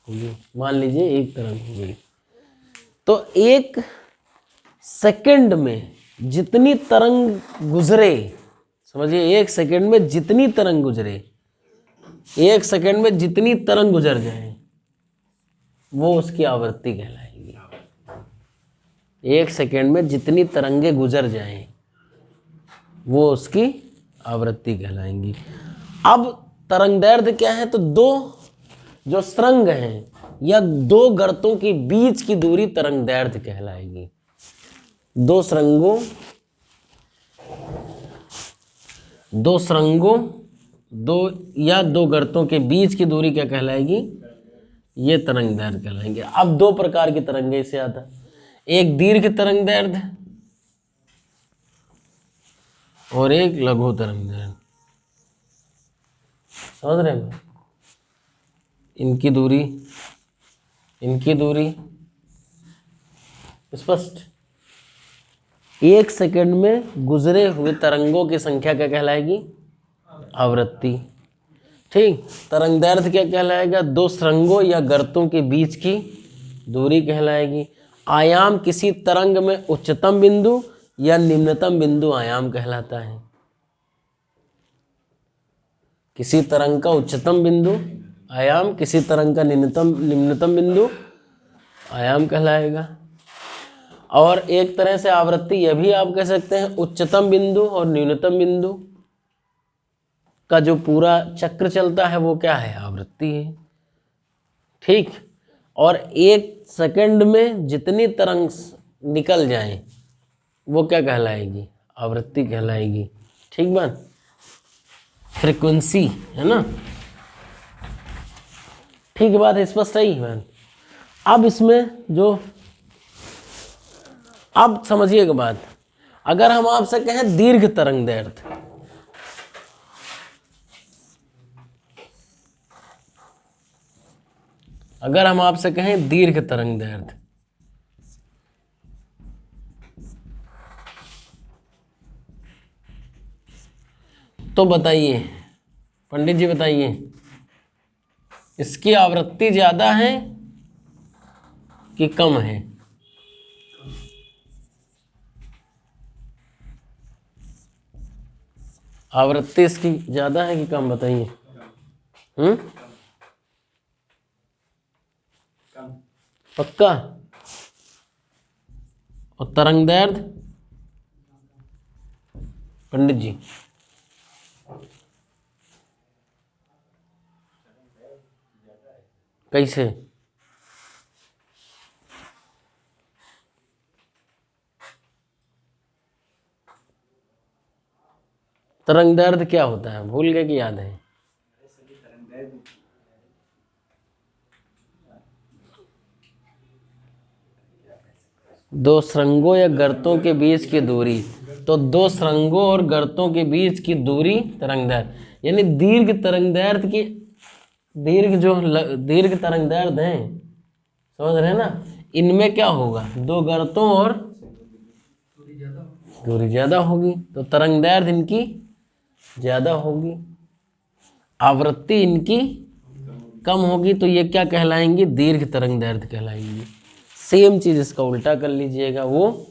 Speaker 1: होगी, मान लीजिए एक तरंग हो गई, तो 1 सेकंड में जितनी तरंग गुजरे, समझिए 1 सेकंड में जितनी तरंग गुजरे, 1 सेकंड में जितनी तरंग गुजर जाए वो उसकी आवृत्ति कहलाएगी। 1 सेकंड में जितनी तरंगे गुजर जाएं वो उसकी आवृत्ति कहलाएंगी। अब तरंगदैर्ध्य क्या है? तो 2 जो श्रृंग हैं या 2 गर्तों के बीच की दूरी तरंगदैर्ध्य कहलाएगी। 2 श्रृंगों, 2 गर्तों के बीच की दूरी क्या कहलाएगी? ये तरंगदैर्ध्य कहलाएंगे। अब 2 प्रकार की तरंगे इसे आता है, एक दीर्घ तरंगदैर्ध्य और एक लघु तरंगदैर्ध्य। समझ रहे हैं? इनकी दूरी स्पष्ट। 1 सेकंड में गुजरे हुए तरंगों की संख्या क्या कहलाएगी? आवृत्ति। ठीक। तरंगदैर्ध्य क्या कहलाएगा? 2 श्रृंगों या गर्तों के बीच की दूरी कहलाएगी। आयाम किसी तरंग में उच्चतम बिंदु या निम्नतम बिंदु आयाम कहलाता है। किसी तरंग का उच्चतम बिंदु आयाम, किसी तरंग का निम्नतम बिंदु आयाम कहलाएगा। और एक तरह से आवृत्ति यह भी आप कह सकते हैं, उच्चतम बिंदु और न्यूनतम बिंदु का जो पूरा चक्र चलता है वो क्या है, आवृत्ति है। ठीक। और 1 सेकंड में जितनी तरंग निकल जाए वो क्या कहलाएगी, आवृत्ति कहलाएगी। ठीक बात, फ्रीक्वेंसी है ना। ठीक बात है, स्पष्ट है बात। अब इसमें जो, अब समझिएगा बात, अगर हम आपसे कहें दीर्घ तरंग दैर्ध्य, अगर हम आपसे कहें दीर्घ तरंग दैर्ध्य, तो बताइए पंडित जी, बताइए इसकी आवृत्ति ज्यादा है कि कम है? आवृत्ति इसकी ज्यादा है कि कम, बताइए। पक्का? और तरंग दैर्ध्य पंडित जी? कैसे? तरंग दैर्ध्य क्या होता है, भूल गए कि याद है? दो सुरंगों या गर्तों के बीच की दूरी। तो दो सुरंगों और गर्तों के बीच की दूरी तरंग दैर्ध्य। यानी दीर्घ तरंग दैर्ध्य की, दीर्घ तरंग दैर्ध्य है, समझ रहे हैं ना, इनमें क्या होगा, दो गर्तों और दूरी ज्यादा होगी, तो तरंग दैर्ध्य इनकी ज्यादा होगी, आवृत्ति इनकी कम होगी, तो ये क्या कहलाएंगी, दीर्घ तरंग दैर्ध्य कहलाएंगी। सेम चीज इसका उल्टा कर लीजिएगा, वो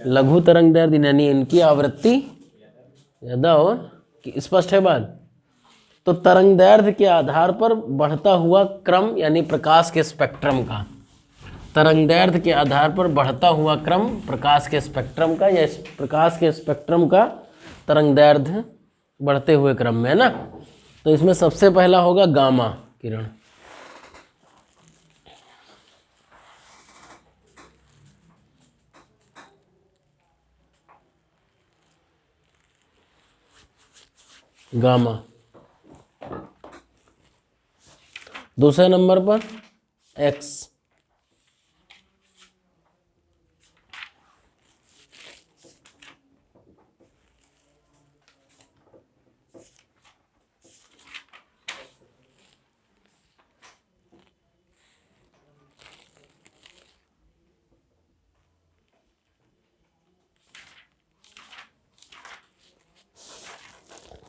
Speaker 1: लघु तरंग दैर्ध्य, यानी इनकी आवृत्ति ज्यादा और, स्पष्ट है बात। तो तरंग दैर्ध्य के आधार पर बढ़ता हुआ क्रम, यानी प्रकाश के स्पेक्ट्रम का, तरंग दैर्ध्य के आधार पर बढ़ता हुआ क्रम प्रकाश के स्पेक्ट्रम का, या प्रकाश के स्पेक्ट्रम का तरंग दैर्ध्य बढ़ते हुए क्रम में है ना। तो इसमें सबसे पहला होगा गामा किरण। गामा। दूसरे नंबर पर एक्स।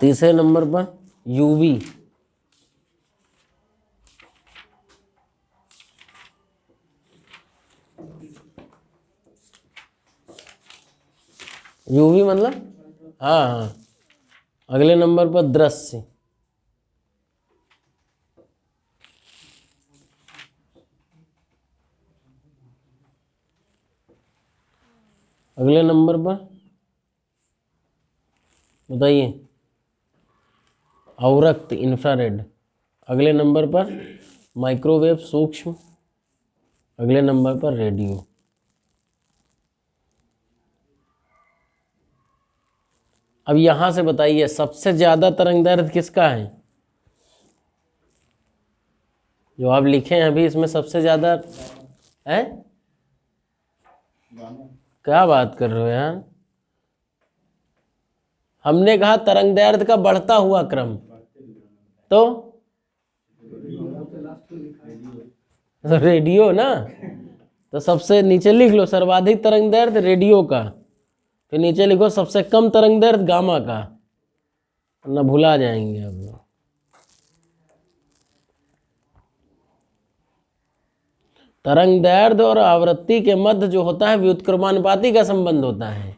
Speaker 1: तीसरे नंबर पर यूवी। यूवी मतलब, हाँ हाँ, अगले नंबर पर दृश्य। अगले नंबर पर बताइए, अवरक्त इंफ्रारेड। अगले नंबर पर माइक्रोवेव सूक्ष्म। अगले नंबर पर रेडियो। अब यहां से बताइए सबसे ज्यादा तरंग दैर्ध्य किसका है, जो आप लिखे हैं अभी, इसमें सबसे ज्यादा है? क्या बात कर रहे हो यार, हमने कहा तरंग दैर्ध्य का बढ़ता हुआ क्रम, तो रेडियो ना। तो सबसे नीचे लिख लो सर्वाधिक तरंग दैर्ध्य रेडियो का, फिर नीचे लिखो सबसे कम तरंग दैर्ध्य गामा का, वरना भुला जाएंगे आप लोग। तरंग दैर्ध्य और आवृत्ति के मध्य जो होता है व्युत्क्रमानुपाती का संबंध होता है,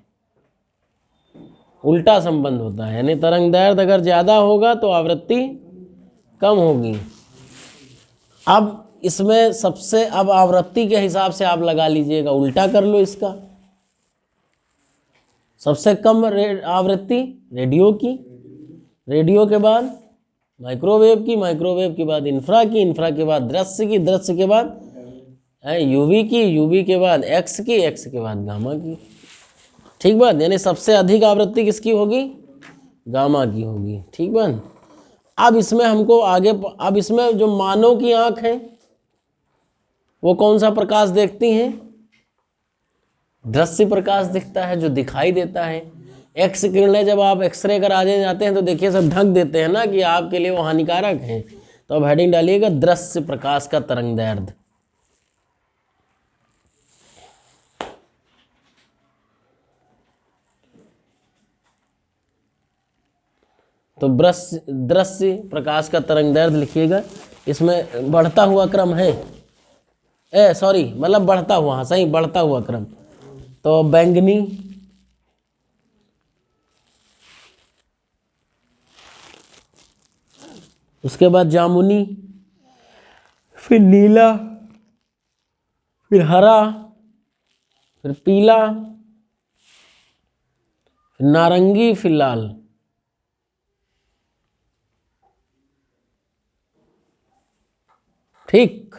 Speaker 1: उल्टा संबंध होता है। यानी तरंग दैर्ध्य अगर ज़्यादा होगा तो आवृत्ति कम होगी। अब इसमें सबसे, अब आवृत्ति के हिसाब से आप लगा लीजिएगा, उल्टा कर लो इसका। सबसे कम आवृत्ति रेडियो की, रेडियो के बाद माइक्रोवेव की, माइक्रोवेव के बाद इंफ्रा की, इंफ्रा के बाद दृश्य की, दृश्य के बाद यूवी की, यूवी के बाद एक्स की, एक्स के बाद गामा की। ठीक बात। यानी सबसे अधिक आवृत्ति किसकी होगी? गामा की होगी। ठीक बात। अब इसमें हमको आगे, अब इसमें जो मानव की आंख है वो कौन सा प्रकाश देखती हैं? दृश्य प्रकाश दिखता है, जो दिखाई देता है। एक्स किरणें जब आप एक्सरे कराने जाते हैं तो देखिए सब ढक देते हैं ना कि आपके लिए वो हानिकारक है। तो अब हेडिंग डालिएगा दृश्य प्रकाश का तरंग दैर्ध्य। तो दृश्य प्रकाश का तरंग दैर्ध्य लिखिएगा। इसमें बढ़ता हुआ क्रम है, मतलब बढ़ता हुआ, हाँ सही, बढ़ता हुआ क्रम। तो बैंगनी, उसके बाद जामुनी, फिर नीला, फिर हरा, फिर पीला, फिर नारंगी, फिर लाल। ठीक।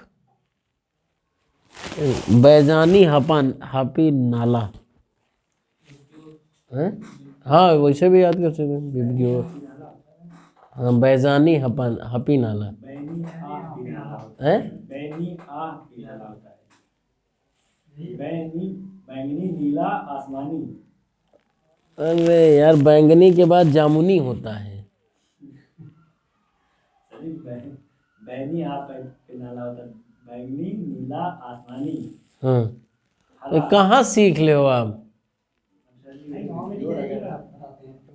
Speaker 1: बैजानी, हापी नाला है? हाँ वैसे भी याद कर सकते हैं। हाँ बैजानी हापी नाला है।
Speaker 3: बैंगनी, नीला, आसमानी।
Speaker 1: अरे यार बैंगनी के बाद जामुनी होता है।
Speaker 3: बैंगनी आप नाला होता है, बैंगनी, नीला, आसमानी।
Speaker 1: हाँ तो कहाँ सीख ले हो आप?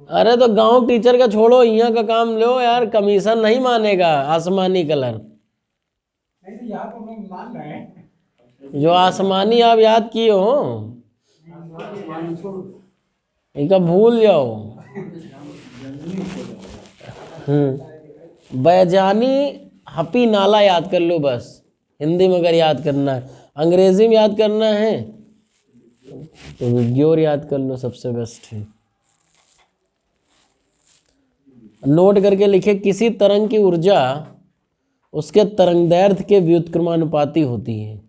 Speaker 1: अरे तो गांव टीचर का छोड़ो, यहाँ का काम लो यार, कमीशन नहीं मानेगा। आसमानी कलर, जो आसमानी आप याद किए हो इनका भूल जाओ। बैजानी हपी नाला याद कर लो बस। हिंदी में अगर याद करना है, अंग्रेजी में याद करना है तो विग्योर याद कर लो, सबसे बेस्ट है। नोट करके लिखे, किसी तरंग की ऊर्जा उसके तरंगदैर्ध्य के व्युत्क्रमानुपाती होती है।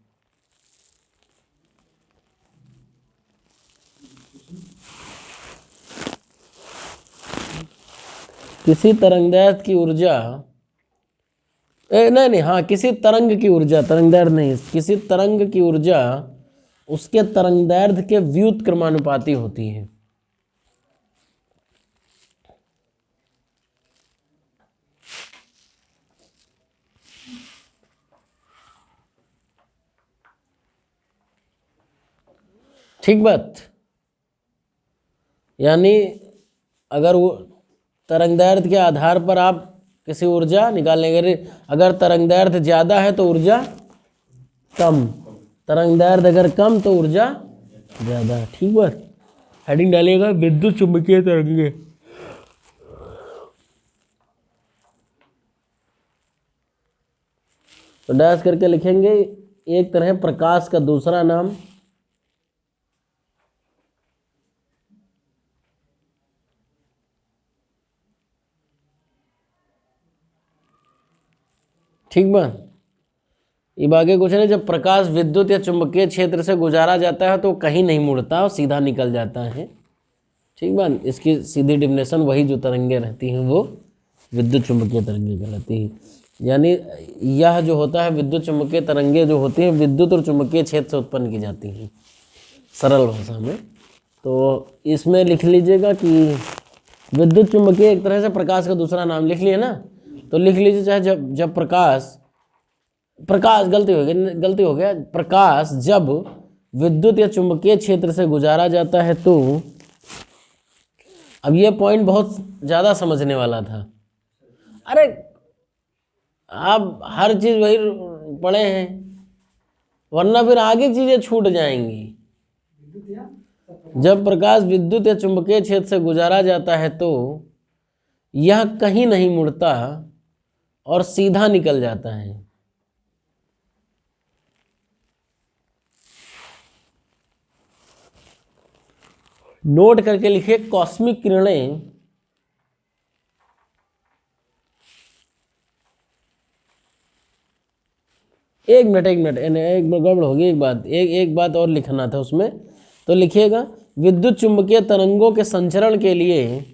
Speaker 1: किसी तरंगदैर्ध्य की ऊर्जा, नहीं हाँ, किसी तरंग की ऊर्जा, तरंगदैर्ध्य नहीं, किसी तरंग की ऊर्जा उसके तरंगदैर्ध्य के व्युत्क्रमानुपाती होती है। ठीक बात। यानी अगर वो तरंगदैर्ध्य के आधार पर आप किसी ऊर्जा निकालेंगे, अगर तरंगदैर्ध्य ज़्यादा है तो ऊर्जा कम, तरंगदैर्ध्य अगर कम तो ऊर्जा ज़्यादा। ठीक बात। हेडिंग डालिएगा विद्युत चुंबकीय तरंगे। तो डैश करके लिखेंगे, एक तरह प्रकाश का दूसरा नाम। ठीक बा। ये आगे कुछ नहीं, जब प्रकाश विद्युत या चुंबकीय क्षेत्र से गुजारा जाता है तो कहीं नहीं मुड़ता और सीधा निकल जाता है। ठीक बा। इसकी सीधी डिफिनेशन वही जो तरंगे रहती हैं वो विद्युत चुंबकीय तरंगे कहलाती है। यानी यह जो होता है विद्युत चुंबकीय तरंगे जो होती हैं विद्युत और चुंबकीय क्षेत्र से उत्पन्न की जाती हैं, सरल भाषा में। तो इसमें लिख लीजिएगा कि विद्युत चुंबकीय एक तरह से प्रकाश का दूसरा नाम लिख लिए ना, तो लिख लीजिए चाहे जब प्रकाश गलती हो गया, प्रकाश जब विद्युत या चुंबकीय क्षेत्र से गुजारा जाता है तो, अब ये पॉइंट बहुत ज़्यादा समझने वाला था। अरे आप हर चीज़ वही पढ़े हैं, वरना फिर आगे चीजें छूट जाएंगी। जब प्रकाश विद्युत या चुंबकीय क्षेत्र से गुजारा जाता है तो यह कहीं नहीं मुड़ता और सीधा निकल जाता है। नोट करके लिखिए, कॉस्मिक किरणें एक मिनट एक गड़बड़ होगी। एक बात और लिखना था उसमें, तो लिखिएगा विद्युत चुंबकीय तरंगों के संचरण के लिए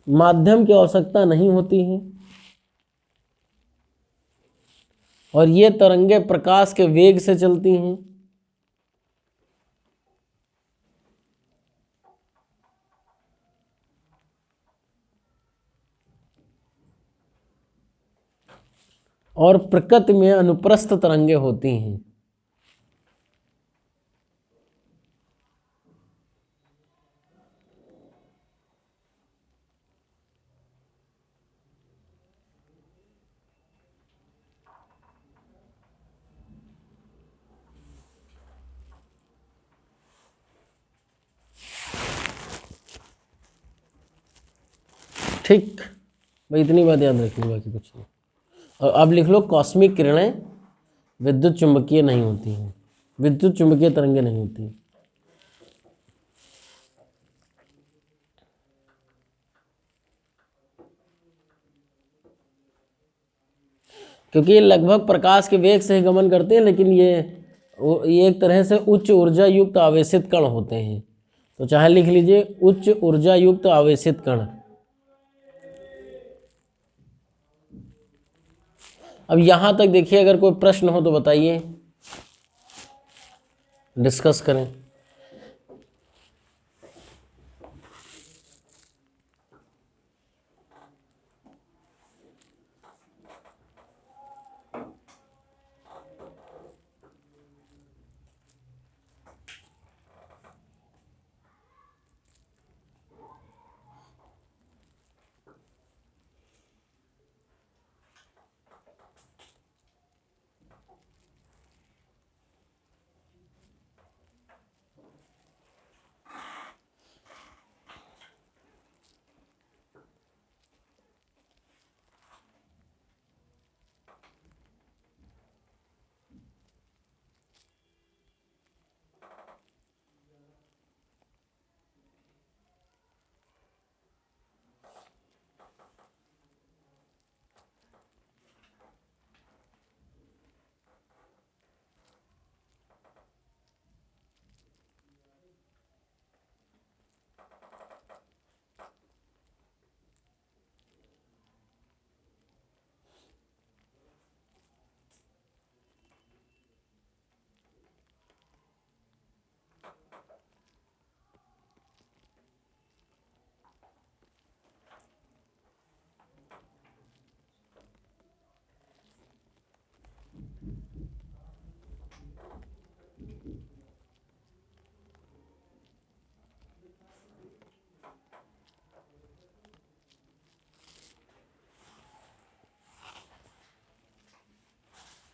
Speaker 1: माध्यम की आवश्यकता नहीं होती है और ये तरंगे प्रकाश के वेग से चलती हैं। और प्रकृति में अनुप्रस्थ तरंगे होती हैं। ठीक भाई, इतनी बात याद रखनी, बाकी कुछ नहीं। और अब लिख लो, कॉस्मिक किरणें विद्युत चुंबकीय नहीं होती हैं, विद्युत चुंबकीय तरंगे नहीं होती। क्योंकि ये लगभग प्रकाश के वेग से ही गमन करते हैं, लेकिन ये एक तरह से उच्च ऊर्जा युक्त आवेशित कण होते हैं। तो चाहे लिख लीजिए उच्च ऊर्जा युक्त आवेशित कण। अब यहां तक देखिए, अगर कोई प्रश्न हो तो बताइए, डिस्कस करें।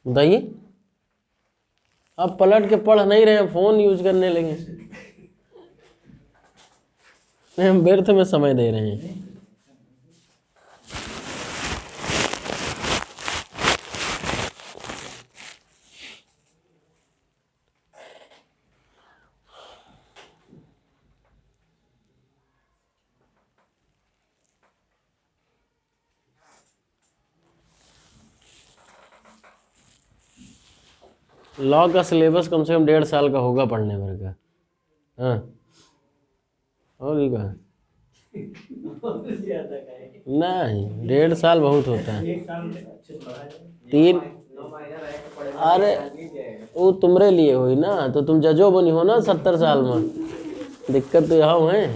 Speaker 1: बताइए। अब पलट के पढ़ नहीं रहे हैं, फोन यूज करने लगे। नहीं, हम व्यर्थ में समय दे रहे हैं। लॉ का सिलेबस कम से कम 1.5 साल का होगा पढ़ने भर का। हाँ, और भी कहा नहीं, 1.5 साल बहुत होता है। 3 अरे वो तुमरे लिए हुई ना, तो तुम जजो बनी हो ना 70 साल में। दिक्कत तो यहाँ है,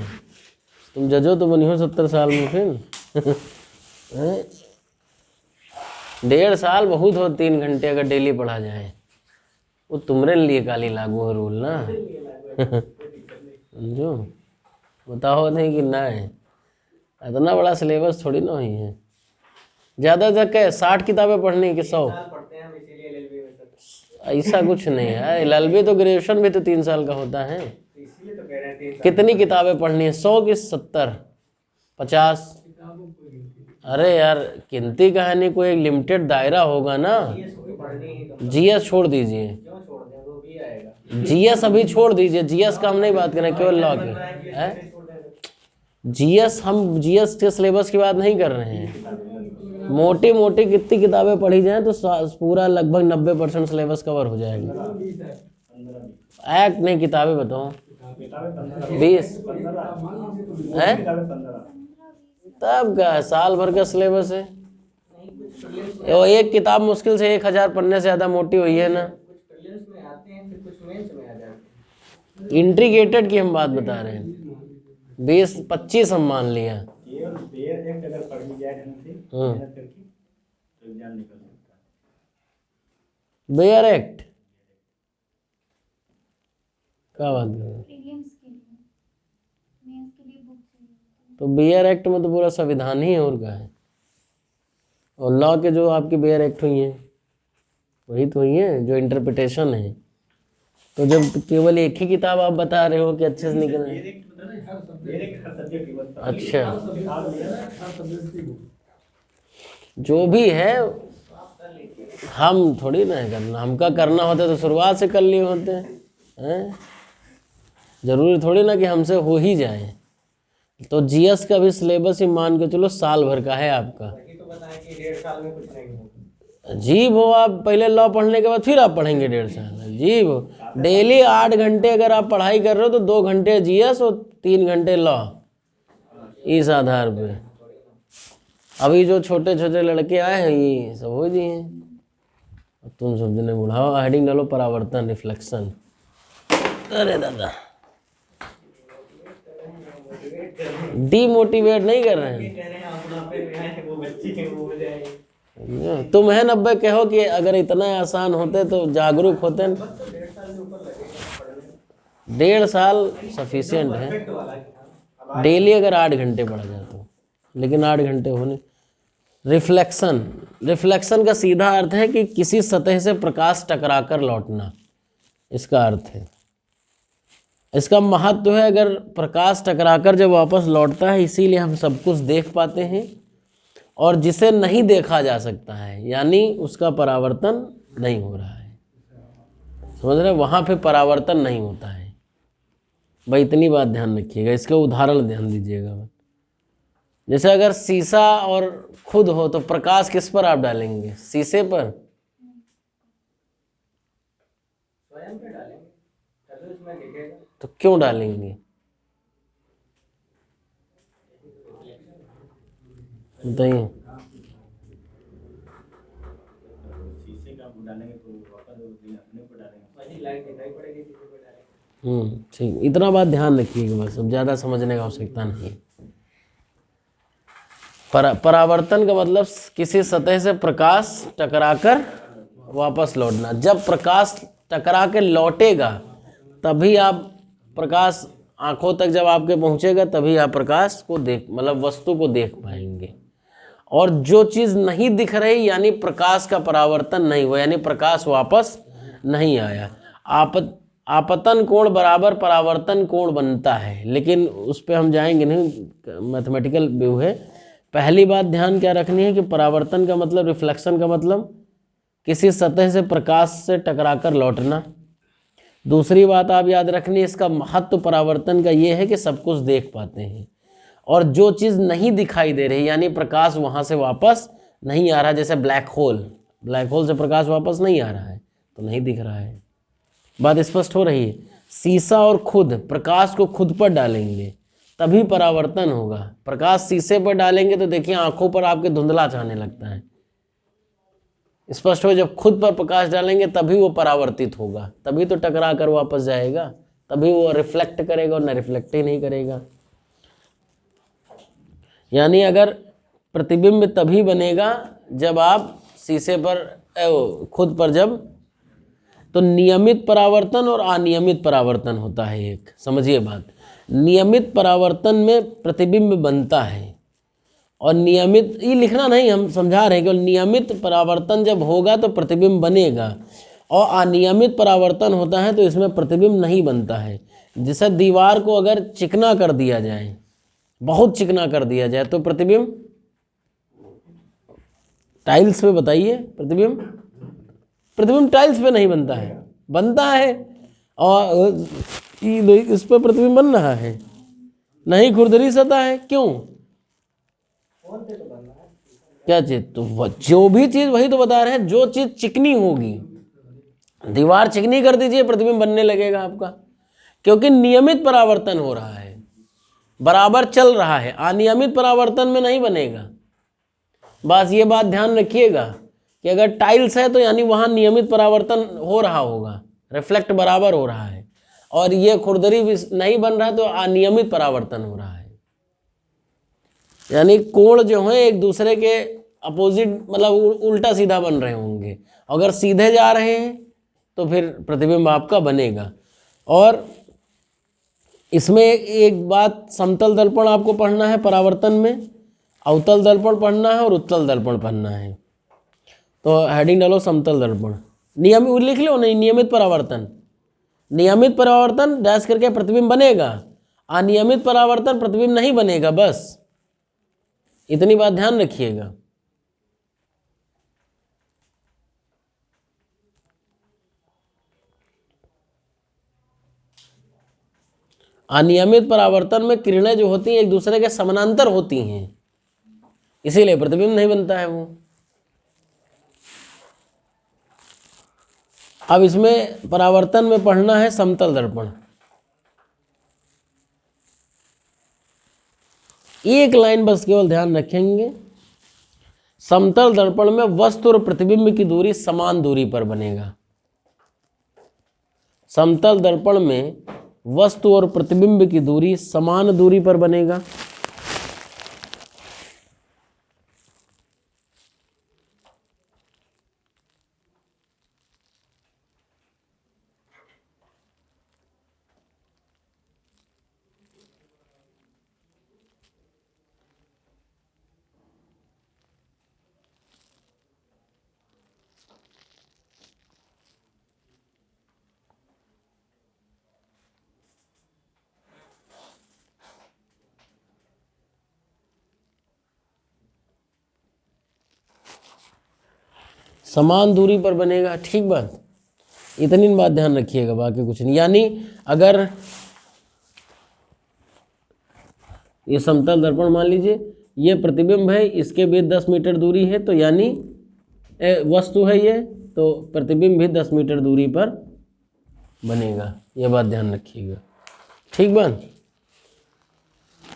Speaker 1: तुम जजो तो बनी हो 70 साल में फिर। 1.5 साल बहुत हो, 3 घंटे अगर डेली पढ़ा जाए। वो तुमरे लिए काली लागू है रूल ना। समझो, बताओ नहीं कि ना है, इतना बड़ा सिलेबस थोड़ी ना हुई है। ज़्यादा तक है 60 किताबें पढ़नी कि 100?
Speaker 4: पढ़ते हैं हम इसीलिए एलएलबी में सर।
Speaker 1: ऐसा कुछ नहीं है, एलएलबी तो ग्रेजुएशन भी तो 3 साल का होता है।
Speaker 4: इसीलिए तो कह रहे थे
Speaker 1: कितनी किताबें पढ़नी है, 100 की 70 50? अरे यार गिनती कहानी कोई एक लिमिटेड दायरा होगा ना।
Speaker 4: पढ़नी ही
Speaker 1: जीएस छोड़ दीजिए,
Speaker 4: क्यों छोड़ दें, वो भी आएगा।
Speaker 1: जीएस अभी छोड़ दीजिए, जीएस का हम नहीं बात करें, केवल लॉ की है। जीएस, हम जीएस के सिलेबस की बात नहीं कर रहे हैं। मोटी मोटी कितनी किताबें पढ़ी जाएं तो पूरा लगभग 90% सिलेबस कवर हो जाएगा। एक्ट नहीं, किताबें बताओ। 20 है, तब का साल भर का सिलेबस है। और एक किताब मुश्किल से 1000 पन्ने से ज़्यादा मोटी हुई है ना।
Speaker 4: कुछ प्रीलिम्स में आते हैं, फिर कुछ मेंस में आ जाते हैं।
Speaker 1: इंटीग्रेटेड की हम बात बता रहे हैं, 20-25 हम मान लिया।
Speaker 3: केवल बेयर एक्ट अगर पढ़ ली जाए ढंग से मेहनत करके तो एग्जाम निकल सकता है।
Speaker 1: बेयर एक्ट क्या बात कर रहे हैं?
Speaker 2: प्रीलिम्स के लिए, मेंस के लिए बुक चाहिए।
Speaker 1: तो बेयर एक्ट में तो पूरा संविधान ही है और क्या है। और लॉ के जो आपकी बेयर एक्ट हुई हैं वही तो हुई है जो इंटरप्रिटेशन है। तो जब केवल एक ही किताब आप बता रहे हो कि अच्छे से निकल रहे हैं। अच्छा, जो भी है हम थोड़ी ना है करना, हमका करना होता तो शुरुआत से कर लिए होते हैं। जरूरी थोड़ी ना कि हमसे हो ही जाए। तो जीएस का भी सिलेबस ही मान के चलो साल भर का है आपका।
Speaker 4: ये तो बताएं कि 1.5 साल में कुछ नहीं होगा।
Speaker 1: अजीब हो, आप पहले लॉ पढ़ने के बाद फिर आप पढ़ेंगे 1.5 साल। अजीब हो, डेली 8 घंटे अगर आप पढ़ाई कर रहे हो तो 2 घंटे जीएस और 3 घंटे लॉ, इस आधार पे। अभी जो छोटे छोटे लड़के आए हैं ये सब हो दिए हैं। अब तुम समझने बुढ़ाओ, हेडिंग डालो परावर्तन रिफ्लेक्शन। अरे दादा, डीमोटिवेट नहीं कर रहे हैं।
Speaker 4: कह रहे हैं आप बुढ़ापे में आए, वो बच्चे हैं, वो हो जाएंगे।
Speaker 1: तुम है 90 कहो कि अगर इतना आसान होते तो जागरूक होते।
Speaker 4: 1.5 साल से ऊपर लगेगा पढ़ने।
Speaker 1: 1.5 साल सफिशिएंट है
Speaker 4: परफेक्ट वाला है। अब
Speaker 1: डेली अगर 8 घंटे पढ़ा जाए तो। लेकिन 8 घंटे होने। रिफ्लेक्शन, रिफ्लेक्शन का सीधा अर्थ है कि किसी सतह से प्रकाश टकराकर लौटना, इसका अर्थ है। इसका महत्व है अगर प्रकाश टकराकर जब वापस लौटता है, इसीलिए हम सब कुछ देख पाते हैं। और जिसे नहीं देखा जा सकता है यानी उसका परावर्तन नहीं हो रहा है। समझ रहे, वहाँ पे परावर्तन नहीं होता है। भाई इतनी बात ध्यान रखिएगा, इसके उदाहरण ध्यान दीजिएगा। जैसे अगर शीशा और खुद हो तो प्रकाश किस पर आप डालेंगे? शीशे पर।
Speaker 4: स्वयं पे डालेंगे तभी उसमें दिखेगा।
Speaker 1: तो क्यों डालेंगे बताइए?
Speaker 3: शीशे का वो डालेंगे तो वापस वो अपने को डालेंगे,
Speaker 4: वही लाइट दिखाई पड़ेगी किसी पे डालेंगे।
Speaker 1: ठीक, इतना बात ध्यान रखिएगा बस, अब ज़्यादा समझने का आवश्यकता नहीं है। परावर्तन का मतलब किसी सतह से प्रकाश टकराकर वापस लौटना। जब प्रकाश टकरा के लौटेगा तभी आप प्रकाश आंखों तक जब आपके पहुंचेगा तभी आप प्रकाश को देख, मतलब वस्तु को देख पाएंगे। और जो चीज़ नहीं दिख रही यानी प्रकाश का परावर्तन नहीं हुआ, यानी प्रकाश वापस नहीं आया। आपतन कोण बराबर परावर्तन कोण बनता है, लेकिन उस पर हम जाएंगे नहीं, मैथमेटिकल व्यू है। पहली बात ध्यान क्या रखनी है कि परावर्तन का मतलब, रिफ्लेक्शन का मतलब किसी सतह से प्रकाश से टकराकर लौटना। दूसरी बात आप याद रखनी है, इसका महत्व परावर्तन का ये है कि सब कुछ देख पाते हैं। और जो चीज़ नहीं दिखाई दे रही यानी प्रकाश वहाँ से वापस नहीं आ रहा, जैसे ब्लैक होल, ब्लैक होल से प्रकाश वापस नहीं आ रहा है तो नहीं दिख रहा है। बात स्पष्ट हो रही है? शीशा और खुद, प्रकाश को खुद पर डालेंगे तभी परावर्तन होगा। प्रकाश शीशे पर डालेंगे तो देखिए आंखों पर आपके धुंधला छाने लगता है। स्पष्ट हो? जब खुद पर प्रकाश डालेंगे तभी वो परावर्तित होगा, तभी तो टकरा कर वापस जाएगा, तभी वो रिफ्लेक्ट करेगा, और न रिफ्लेक्ट ही नहीं करेगा। यानी अगर प्रतिबिंब तभी बनेगा जब आप शीशे पर खुद पर, जब तो नियमित परावर्तन और अनियमित परावर्तन होता है एक, समझिए बात। नियमित परावर्तन में प्रतिबिंब बनता है। और नियमित, ये लिखना नहीं, हम समझा रहे हैं कि नियमित परावर्तन जब होगा तो प्रतिबिंब बनेगा, और अनियमित परावर्तन होता है तो इसमें प्रतिबिंब नहीं बनता है। जैसे दीवार को अगर चिकना कर दिया जाए, बहुत चिकना कर दिया जाए, तो प्रतिबिंब, टाइल्स पे बताइए, प्रतिबिंब टाइल्स पे नहीं बनता है, बनता है, और इस पर प्रतिबिंब बन रहा है नहीं, खुरदरी सतह है, क्यों, क्या चीज, तो जो भी चीज, वही तो बता रहे हैं, जो चीज चिकनी होगी, दीवार चिकनी कर दीजिए, प्रतिबिंब बनने लगेगा आपका, क्योंकि नियमित परावर्तन हो रहा है, बराबर चल रहा है। अनियमित परावर्तन में नहीं बनेगा। बस ये बात ध्यान रखिएगा कि अगर टाइल्स है तो यानी वहां नियमित परावर्तन हो रहा होगा, रिफ्लेक्ट बराबर हो रहा है, और ये खुरदरी भी नहीं बन रहा है तो अनियमित परावर्तन हो रहा है। यानी कोण जो है एक दूसरे के अपोजिट, मतलब उल्टा सीधा बन रहे होंगे। अगर सीधे जा रहे हैं तो फिर प्रतिबिंब आपका बनेगा। और इसमें एक बात, समतल दर्पण आपको पढ़ना है परावर्तन में, अवतल दर्पण पढ़ना है और उत्तल दर्पण पढ़ना है। तो हेडिंग डालो समतल दर्पण, नियमित लिख लो, नहीं नियमित परावर्तन, नियमित परावर्तन डैश करके प्रतिबिंब बनेगा, अनियमित परावर्तन प्रतिबिंब नहीं बनेगा। बस इतनी बात ध्यान रखिएगा। अनियमित परावर्तन में किरणें जो होती हैं एक दूसरे के समानांतर होती हैं, इसीलिए प्रतिबिंब नहीं बनता है वो। अब इसमें परावर्तन में पढ़ना है समतल दर्पण। एक लाइन बस केवल ध्यान रखेंगे, समतल दर्पण में वस्तु और प्रतिबिंब की दूरी समान दूरी पर बनेगा। समतल दर्पण में वस्तु और प्रतिबिंब की दूरी समान दूरी पर बनेगा। समान दूरी पर बनेगा, ठीक बात, इतनी बात ध्यान रखिएगा, बाकी कुछ नहीं। यानी अगर ये समतल दर्पण मान लीजिए, ये प्रतिबिंब है, इसके बीच 10 मीटर दूरी है, तो यानी वस्तु है ये, तो प्रतिबिंब भी 10 मीटर दूरी पर बनेगा, ये बात ध्यान रखिएगा, ठीक बात।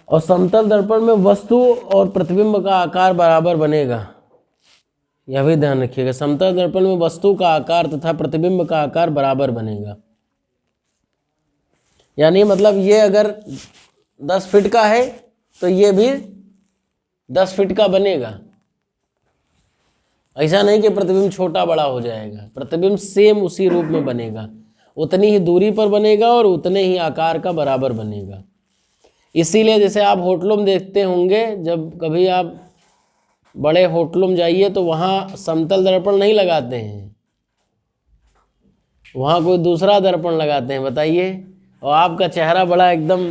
Speaker 1: और समतल दर्पण में वस्तु और प्रतिबिंब का आकार बराबर बनेगा, यह भी ध्यान रखिएगा। समतल दर्पण में वस्तु का आकार तथा प्रतिबिंब का आकार बराबर बनेगा। यानी मतलब ये अगर 10 फीट का है तो ये भी 10 फीट का बनेगा। ऐसा नहीं कि प्रतिबिंब छोटा बड़ा हो जाएगा, प्रतिबिंब सेम उसी रूप में बनेगा, उतनी ही दूरी पर बनेगा और उतने ही आकार का बराबर बनेगा। इसीलिए जैसे आप होटलों में देखते होंगे, जब कभी आप बड़े होटलों में जाइए तो वहाँ समतल दर्पण नहीं लगाते हैं, वहाँ कोई दूसरा दर्पण लगाते हैं, बताइए, और आपका चेहरा बड़ा एकदम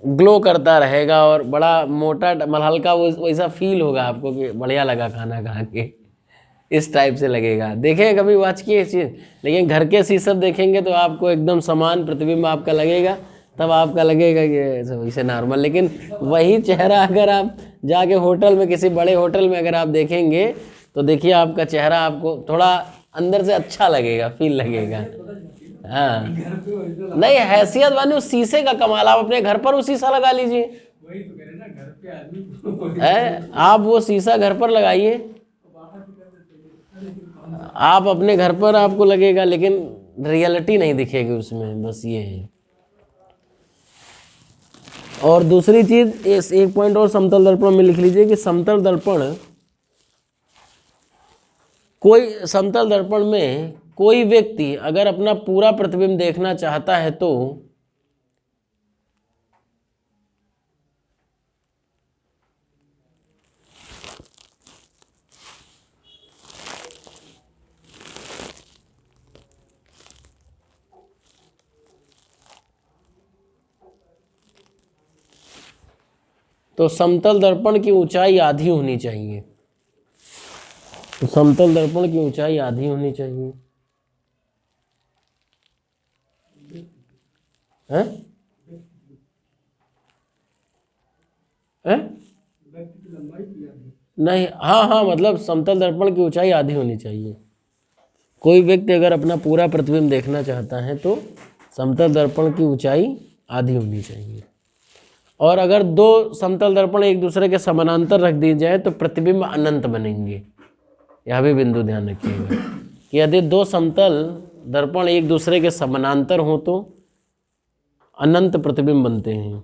Speaker 1: ग्लो करता रहेगा और बड़ा मोटा, मतलब हल्का वो वैसा फील होगा आपको कि बढ़िया लगा खाना खा के, इस टाइप से लगेगा। देखें कभी वॉच की ये चीज़, लेकिन घर के शीशे देखेंगे तो आपको एकदम समान प्रतिबिंब आपका लगेगा, तब आपका लगेगा कि वैसे नॉर्मल। लेकिन वही चेहरा अगर आप जाके होटल में, किसी बड़े होटल में अगर आप देखेंगे तो देखिए आपका चेहरा आपको थोड़ा अंदर से अच्छा लगेगा, फील लगेगा। हाँ, नहीं हैसियत वाली उस शीशे का कमाल, आप अपने घर पर वो शीशा लगा लीजिए,
Speaker 3: वही तो कह रहे ना, घर पे आदमी
Speaker 1: है, आप वो शीशा घर पर लगाइए, आप अपने घर पर आपको लगेगा, लेकिन रियलिटी नहीं दिखेगी उसमें, बस ये है। और दूसरी चीज, इस एक पॉइंट और समतल दर्पण में लिख लीजिए कि समतल दर्पण, कोई समतल दर्पण में कोई व्यक्ति अगर अपना पूरा प्रतिबिंब देखना चाहता है तो तो समतल दर्पण की ऊंचाई आधी होनी चाहिए। तो समतल दर्पण की ऊंचाई आधी होनी चाहिए। हैं? हैं? नहीं, हाँ हाँ, मतलब समतल दर्पण की ऊंचाई आधी होनी चाहिए। कोई व्यक्ति अगर अपना पूरा प्रतिबिंब देखना चाहता है तो समतल दर्पण की ऊंचाई आधी होनी चाहिए। और अगर दो समतल दर्पण एक दूसरे के समानांतर रख दिए जाए तो प्रतिबिंब अनंत बनेंगे। यह भी बिंदु ध्यान रखिएगा कि यदि दो समतल दर्पण एक दूसरे के समानांतर हो तो अनंत प्रतिबिंब बनते हैं।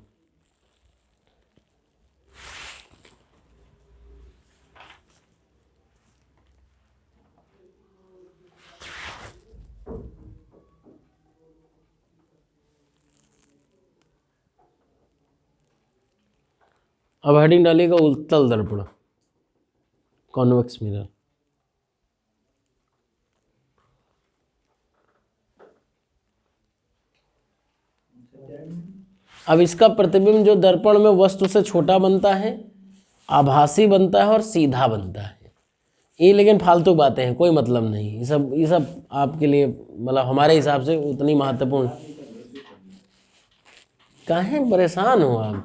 Speaker 1: अब हेडिंग डालिएगा उत्तल दर्पण, कॉन्वेक्स मिरर। अब इसका प्रतिबिंब जो दर्पण में वस्तु से छोटा बनता है, आभासी बनता है और सीधा बनता है। ये लेकिन फालतू बातें हैं, कोई मतलब नहीं। ये सब आपके लिए मतलब हमारे हिसाब से उतनी महत्वपूर्ण। काहे परेशान हो आप?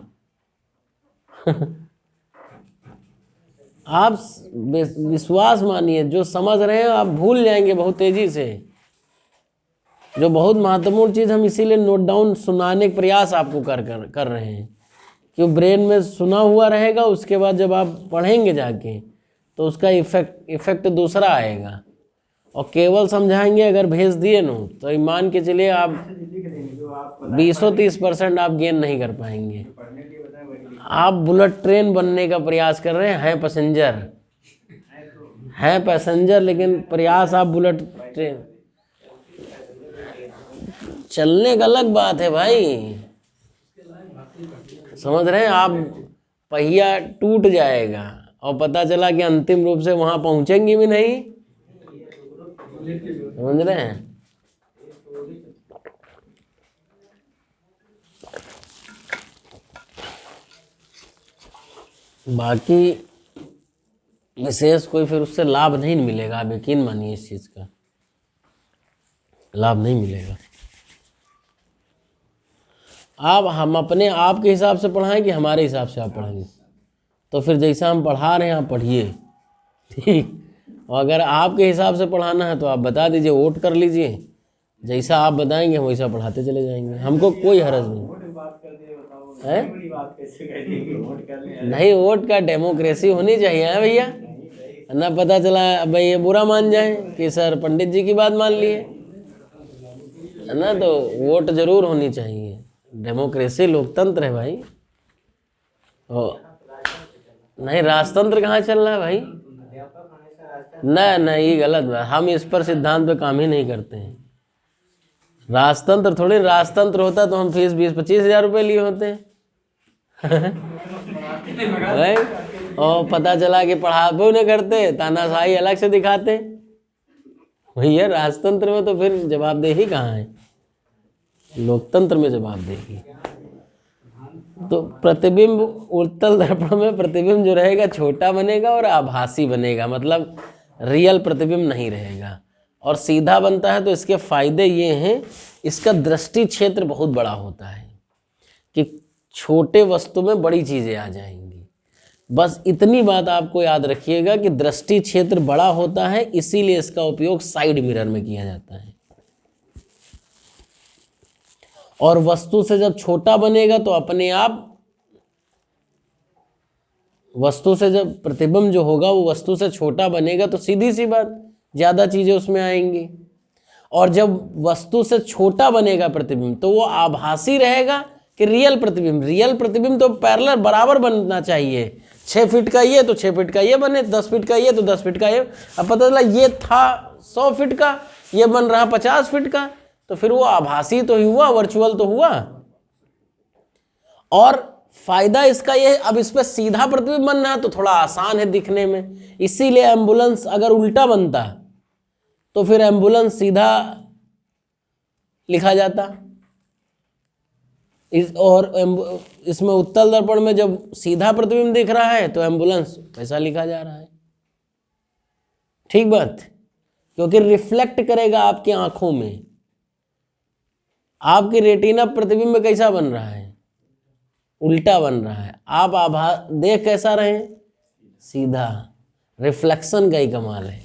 Speaker 1: आप विश्वास मानिए, जो समझ रहे हैं आप भूल जाएंगे बहुत तेजी से। जो बहुत महत्वपूर्ण चीज़ हम इसीलिए नोट डाउन सुनाने का प्रयास आपको कर रहे हैं कि ब्रेन में सुना हुआ रहेगा। उसके बाद जब आप पढ़ेंगे जाके तो उसका इफेक्ट दूसरा आएगा। और केवल समझाएंगे अगर भेज दिए न तो मान के चलिए आप 20-30% आप गेन नहीं कर पाएंगे। आप बुलेट ट्रेन बनने का प्रयास कर रहे हैं पैसेंजर, लेकिन प्रयास आप बुलेट ट्रेन। चलने का अलग बात है भाई, समझ रहे हैं आप? पहिया टूट जाएगा और पता चला कि अंतिम रूप से वहां पहुंचेंगे भी नहीं। समझ रहे हैं? बाकी विशेष कोई फिर उससे लाभ नहीं मिलेगा। आप यकीन मानिए, इस चीज का लाभ नहीं मिलेगा। आप हम अपने आप के हिसाब से पढ़ाएं कि हमारे हिसाब से आप पढ़ेंगे? तो फिर जैसा हम पढ़ा रहे हैं आप पढ़िए, ठीक। और अगर आपके हिसाब से पढ़ाना है तो आप बता दीजिए, वोट कर लीजिए। जैसा आप बताएंगे हम वैसा पढ़ाते चले जाएंगे, हमको कोई हरज नहीं है। नहीं, वोट का डेमोक्रेसी होनी चाहिए है भैया, ना पता चला भाई ये बुरा मान जाए कि सर पंडित जी की बात मान लिए, है ना। तो वोट जरूर होनी चाहिए। डेमोक्रेसी लोकतंत्र है भाई। नहीं, राजतंत्र कहाँ चल रहा है भाई? नहीं, ये गलत बात। हम इस पर सिद्धांत पे काम ही नहीं करते हैं। राजतंत्र थोड़ी, राजतंत्र होता तो हम फीस 20-25 हज़ार रुपये लिए होते हैं। और पता चला कि पढ़ाबो न करते, तानाशाही अलग से दिखाते। भैया राजतंत्र में तो फिर जवाबदेही कहाँ है? लोकतंत्र में जवाबदेही। तो प्रतिबिंब उत्तल दर्पण में प्रतिबिंब जो रहेगा छोटा बनेगा और आभासी बनेगा, मतलब रियल प्रतिबिंब नहीं रहेगा। और सीधा बनता है तो इसके फायदे ये हैं, इसका दृष्टि क्षेत्र बहुत बड़ा होता है कि छोटे वस्तु में बड़ी चीज़ें आ जाएंगी। बस इतनी बात आपको याद रखिएगा कि दृष्टि क्षेत्र बड़ा होता है, इसीलिए इसका उपयोग साइड मिरर में किया जाता है। और वस्तु से जब छोटा बनेगा तो अपने आप वस्तु से जब प्रतिबिंब जो होगा वो वस्तु से छोटा बनेगा तो सीधी सी बात ज़्यादा चीज़ें उसमें आएंगी। और जब वस्तु से छोटा बनेगा प्रतिबिंब तो वो आभासी रहेगा कि रियल प्रतिबिंब तो पैरेलल बराबर बनना चाहिए। 6 फीट का ये तो 6 फीट का ये बने, 10 फीट का ये तो 10 फीट का ये। अब पता चला ये था 100 फीट का, ये बन रहा 50 फीट का, तो फिर वो आभासी तो ही हुआ, वर्चुअल तो हुआ। और फायदा इसका ये, अब इस पर सीधा प्रतिबिंब बनना है तो थोड़ा आसान है दिखने में। इसीलिए एम्बुलेंस अगर उल्टा बनता तो फिर एम्बुलेंस सीधा लिखा जाता, इसमें उत्तल दर्पण में जब सीधा प्रतिबिंब दिख रहा है तो एम्बुलेंस ऐसा लिखा जा रहा है। ठीक बात, क्योंकि रिफ्लेक्ट करेगा आपकी आंखों में। आपकी रेटिना प्रतिबिंब कैसा बन रहा है? उल्टा बन रहा है। आप आभा देख कैसा रहे? सीधा। रिफ्लेक्शन का ही कमाल है।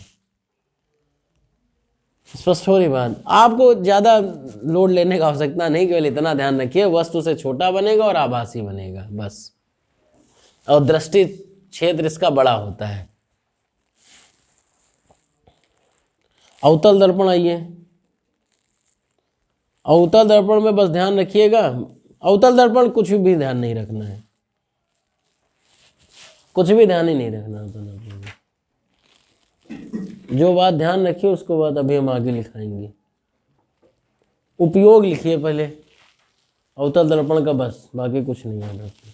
Speaker 1: स्पष्ट हो रही बात? आपको ज्यादा लोड लेने का आवश्यकता नहीं, केवल इतना ध्यान रखिए वस्तु से छोटा बनेगा और आभासी बनेगा बस, और दृष्टि क्षेत्र इसका बड़ा होता है। अवतल दर्पण आइए। अवतल दर्पण में बस ध्यान रखिएगा, अवतल दर्पण कुछ भी ध्यान नहीं रखना है, कुछ भी ध्यान ही नहीं रखना अवतल दर्पण में। जो बात ध्यान रखिए उसको बात अभी हम आगे लिखाएंगे। उपयोग लिखिए पहले अवतल दर्पण का, बस बाकी कुछ नहीं याद रखिए।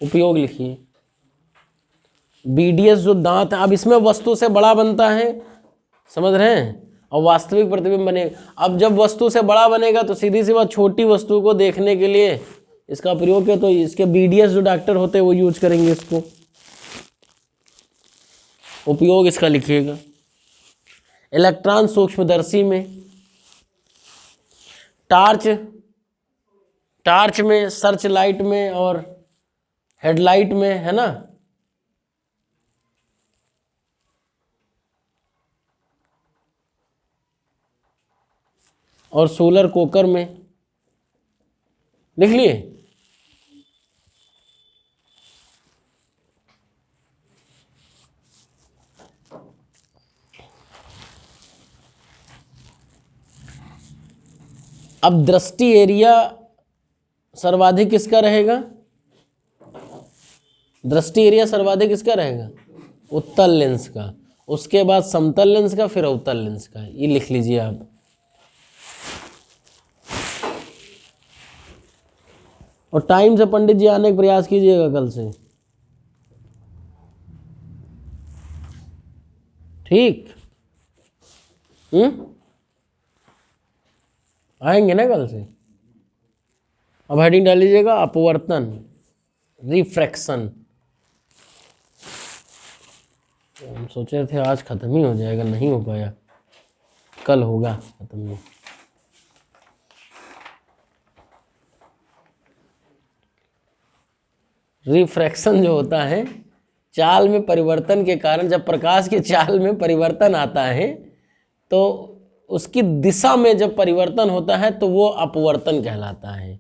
Speaker 1: उपयोग लिखिए। बीडीएस जो दांत है, अब इसमें वस्तु से बड़ा बनता है, समझ रहे हैं, और वास्तविक प्रतिबिंब बनेगा। अब जब वस्तु से बड़ा बनेगा तो सीधी सी बात छोटी वस्तु को देखने के लिए इसका प्रयोग है, तो इसके बीडीएस जो डॉक्टर होते हैं वो यूज करेंगे इसको। उपयोग इसका लिखिएगा। इलेक्ट्रॉन सूक्ष्मदर्शी में, टार्च में, सर्च लाइट में और हेडलाइट में, है ना। और सोलर कोकर में लिख लिए। अब दृष्टि एरिया सर्वाधिक किसका रहेगा? दृष्टि एरिया सर्वाधिक किसका रहेगा? उत्तल लेंस का। उसके बाद समतल लेंस का, फिर अवतल लेंस का। ये लिख लीजिए आप। और टाइम से पंडित जी आने का प्रयास कीजिएगा कल से, ठीक? आएंगे ना कल से? अब हेडिंग डाल लीजिएगा, अपवर्तन, रिफ्रैक्शन। हम सोचे थे आज खत्म ही हो जाएगा, नहीं हो पाया, कल होगा खत्म ही। रिफ्रैक्शन जो होता है, चाल में परिवर्तन के कारण, जब प्रकाश की चाल में परिवर्तन आता है तो उसकी दिशा में जब परिवर्तन होता है तो वो अपवर्तन कहलाता है।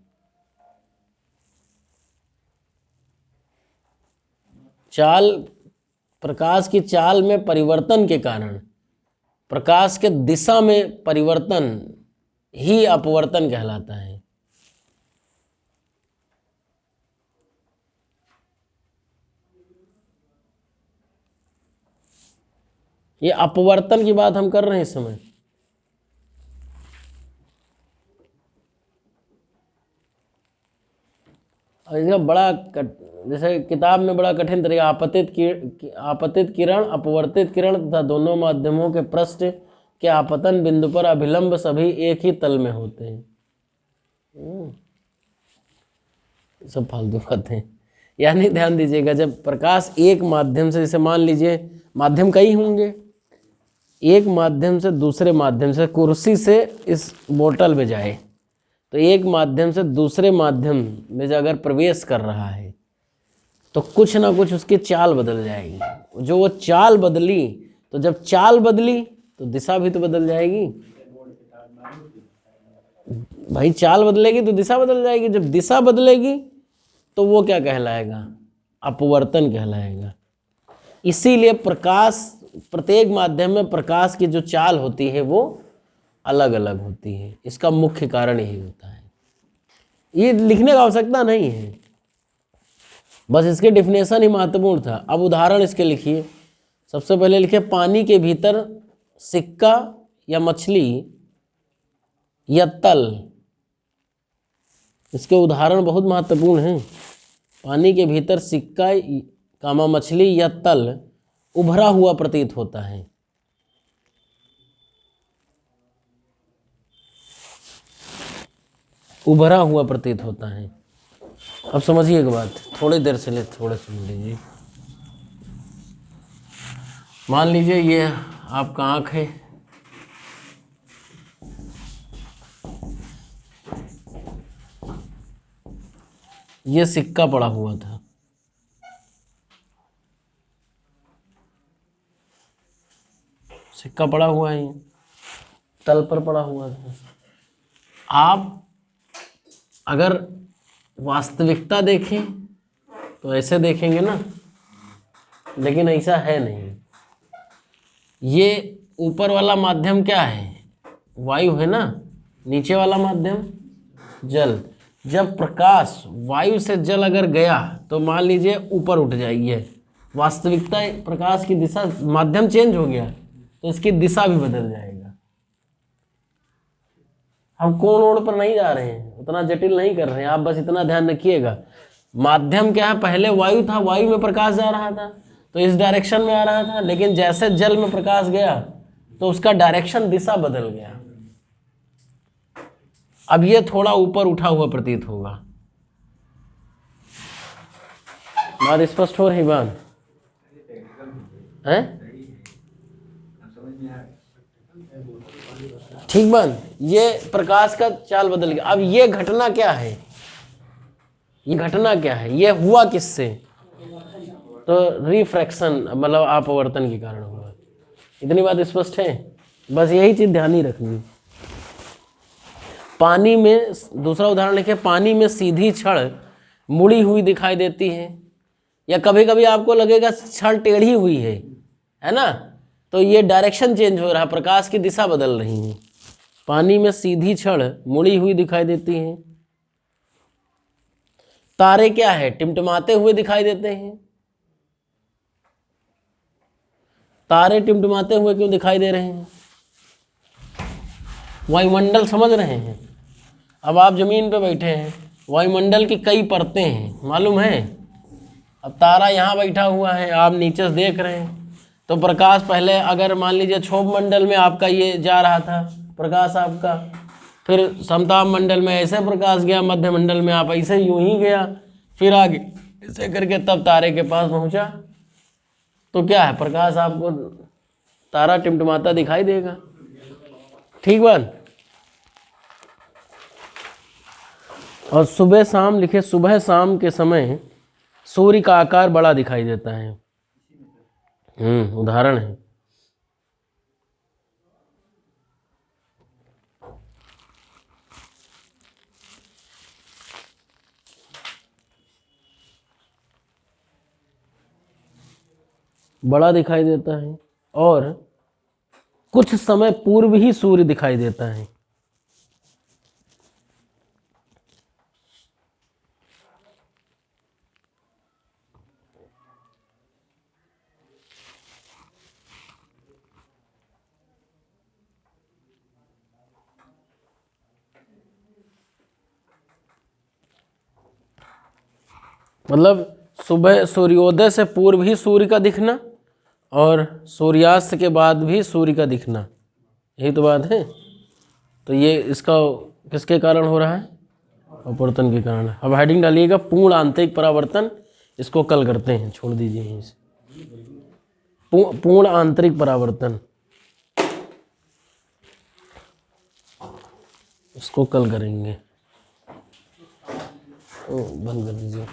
Speaker 1: चाल, प्रकाश की चाल में परिवर्तन के कारण प्रकाश के दिशा में परिवर्तन ही अपवर्तन कहलाता है। ये अपवर्तन की बात हम कर रहे हैं इस समय। इसका बड़ा जैसे किताब में बड़ा कठिन तरीका, आपतित किरण, अपवर्तित किरण तथा दोनों माध्यमों के पृष्ठ के आपतन बिंदु पर अभिलंब सभी एक ही तल में होते हैं। सब फालतू बातें। यानी ध्यान दीजिएगा, जब प्रकाश एक माध्यम से, जैसे मान लीजिए माध्यम कई होंगे, एक माध्यम से दूसरे माध्यम से, कुर्सी से इस बोतल में जाए तो एक माध्यम से दूसरे माध्यम में अगर प्रवेश कर रहा है तो कुछ ना कुछ उसकी चाल बदल जाएगी। जो वो चाल बदली, तो जब चाल बदली तो दिशा भी तो बदल जाएगी भाई। चाल बदलेगी तो दिशा बदल जाएगी। जब दिशा बदलेगी तो वो क्या कहलाएगा? अपवर्तन कहलाएगा। इसीलिए प्रकाश, प्रत्येक माध्यम में प्रकाश की जो चाल होती है वो अलग अलग होती है। इसका मुख्य कारण यही होता है। ये लिखने का आवश्यकता नहीं है, बस इसके डिफिनेशन ही महत्वपूर्ण था। अब उदाहरण इसके लिखिए। सबसे पहले लिखिए, पानी के भीतर सिक्का या मछली या तल। इसके उदाहरण बहुत महत्वपूर्ण हैं। पानी के भीतर सिक्का कामा मछली या तल उभरा हुआ प्रतीत होता है। उभरा हुआ प्रतीत होता है। अब समझिए एक बात, थोड़ी देर से ले थोड़े सुन लीजिए। मान लीजिए ये आपका आँख है, ये सिक्का पड़ा हुआ था, सिक्का पड़ा हुआ है, तल पर पड़ा हुआ था। आप अगर वास्तविकता देखें तो ऐसे देखेंगे ना, लेकिन ऐसा है नहीं। ये ऊपर वाला माध्यम क्या है? वायु है ना, नीचे वाला माध्यम जल। जब प्रकाश वायु से जल अगर गया तो मान लीजिए ऊपर उठ जाएगी। वास्तविकता प्रकाश की दिशा, माध्यम चेंज हो गया तो इसकी दिशा भी बदल जाएगा। हम कोण ओण पर नहीं जा रहे हैं, उतना जटिल नहीं कर रहे हैं, आप बस इतना ध्यान रखिएगा। माध्यम क्या है? पहले वायु था, वायु में प्रकाश जा रहा था तो इस डायरेक्शन में आ रहा था, लेकिन जैसे जल में प्रकाश गया तो उसका डायरेक्शन, दिशा बदल गया। अब ये थोड़ा ऊपर उठा हुआ प्रतीत होगा। बात स्पष्ट हो रही बात है? ठीक बात। ये प्रकाश का चाल बदल गया। अब ये घटना क्या है? ये घटना क्या है? ये हुआ किससे? तो रिफ्रैक्शन, मतलब अपवर्तन के कारण हुआ। इतनी बात स्पष्ट है? बस यही चीज ध्यान ही रखनी। पानी में, दूसरा उदाहरण लिखे, पानी में सीधी छड़ मुड़ी हुई दिखाई देती है, या कभी कभी आपको लगेगा छड़ टेढ़ी हुई है ना, तो ये डायरेक्शन चेंज हो रहा है, प्रकाश की दिशा बदल रही है। पानी में सीधी छड़ मुड़ी हुई दिखाई देती है। तारे क्या है? टिमटिमाते हुए दिखाई देते हैं। तारे टिमटिमाते हुए क्यों दिखाई दे रहे हैं? वायुमंडल समझ रहे हैं? अब आप जमीन पे बैठे हैं, वायुमंडल की कई परतें हैं, मालूम है? अब तारा यहाँ बैठा हुआ है, आप नीचे से देख रहे हैं, तो प्रकाश पहले अगर मान लीजिए क्षोभ मंडल में आपका ये जा रहा था प्रकाश आपका, फिर समताप मंडल में ऐसे प्रकाश गया, मध्य मंडल में आप ऐसे यूं ही गया, फिर आगे ऐसे करके तब तारे के पास पहुंचा, तो क्या है? प्रकाश आपको, तारा टिमटिमाता दिखाई देगा। ठीक बात। और सुबह शाम लिखे, सुबह शाम के समय सूर्य का आकार बड़ा दिखाई देता है। उदाहरण है। बड़ा दिखाई देता है, और कुछ समय पूर्व ही सूर्य दिखाई देता है। मतलब सुबह सूर्योदय से पूर्व ही सूर्य का दिखना, और सूर्यास्त के बाद भी सूर्य का दिखना, यही तो बात है। तो ये इसका किसके कारण हो रहा है? अपवर्तन के कारण। अब हेडिंग डालिएगा पूर्ण आंतरिक परावर्तन। इसको कल करते हैं, छोड़ दीजिए यहीं से। पूर्ण आंतरिक परावर्तन, इसको कल करेंगे। बंद कर दीजिए।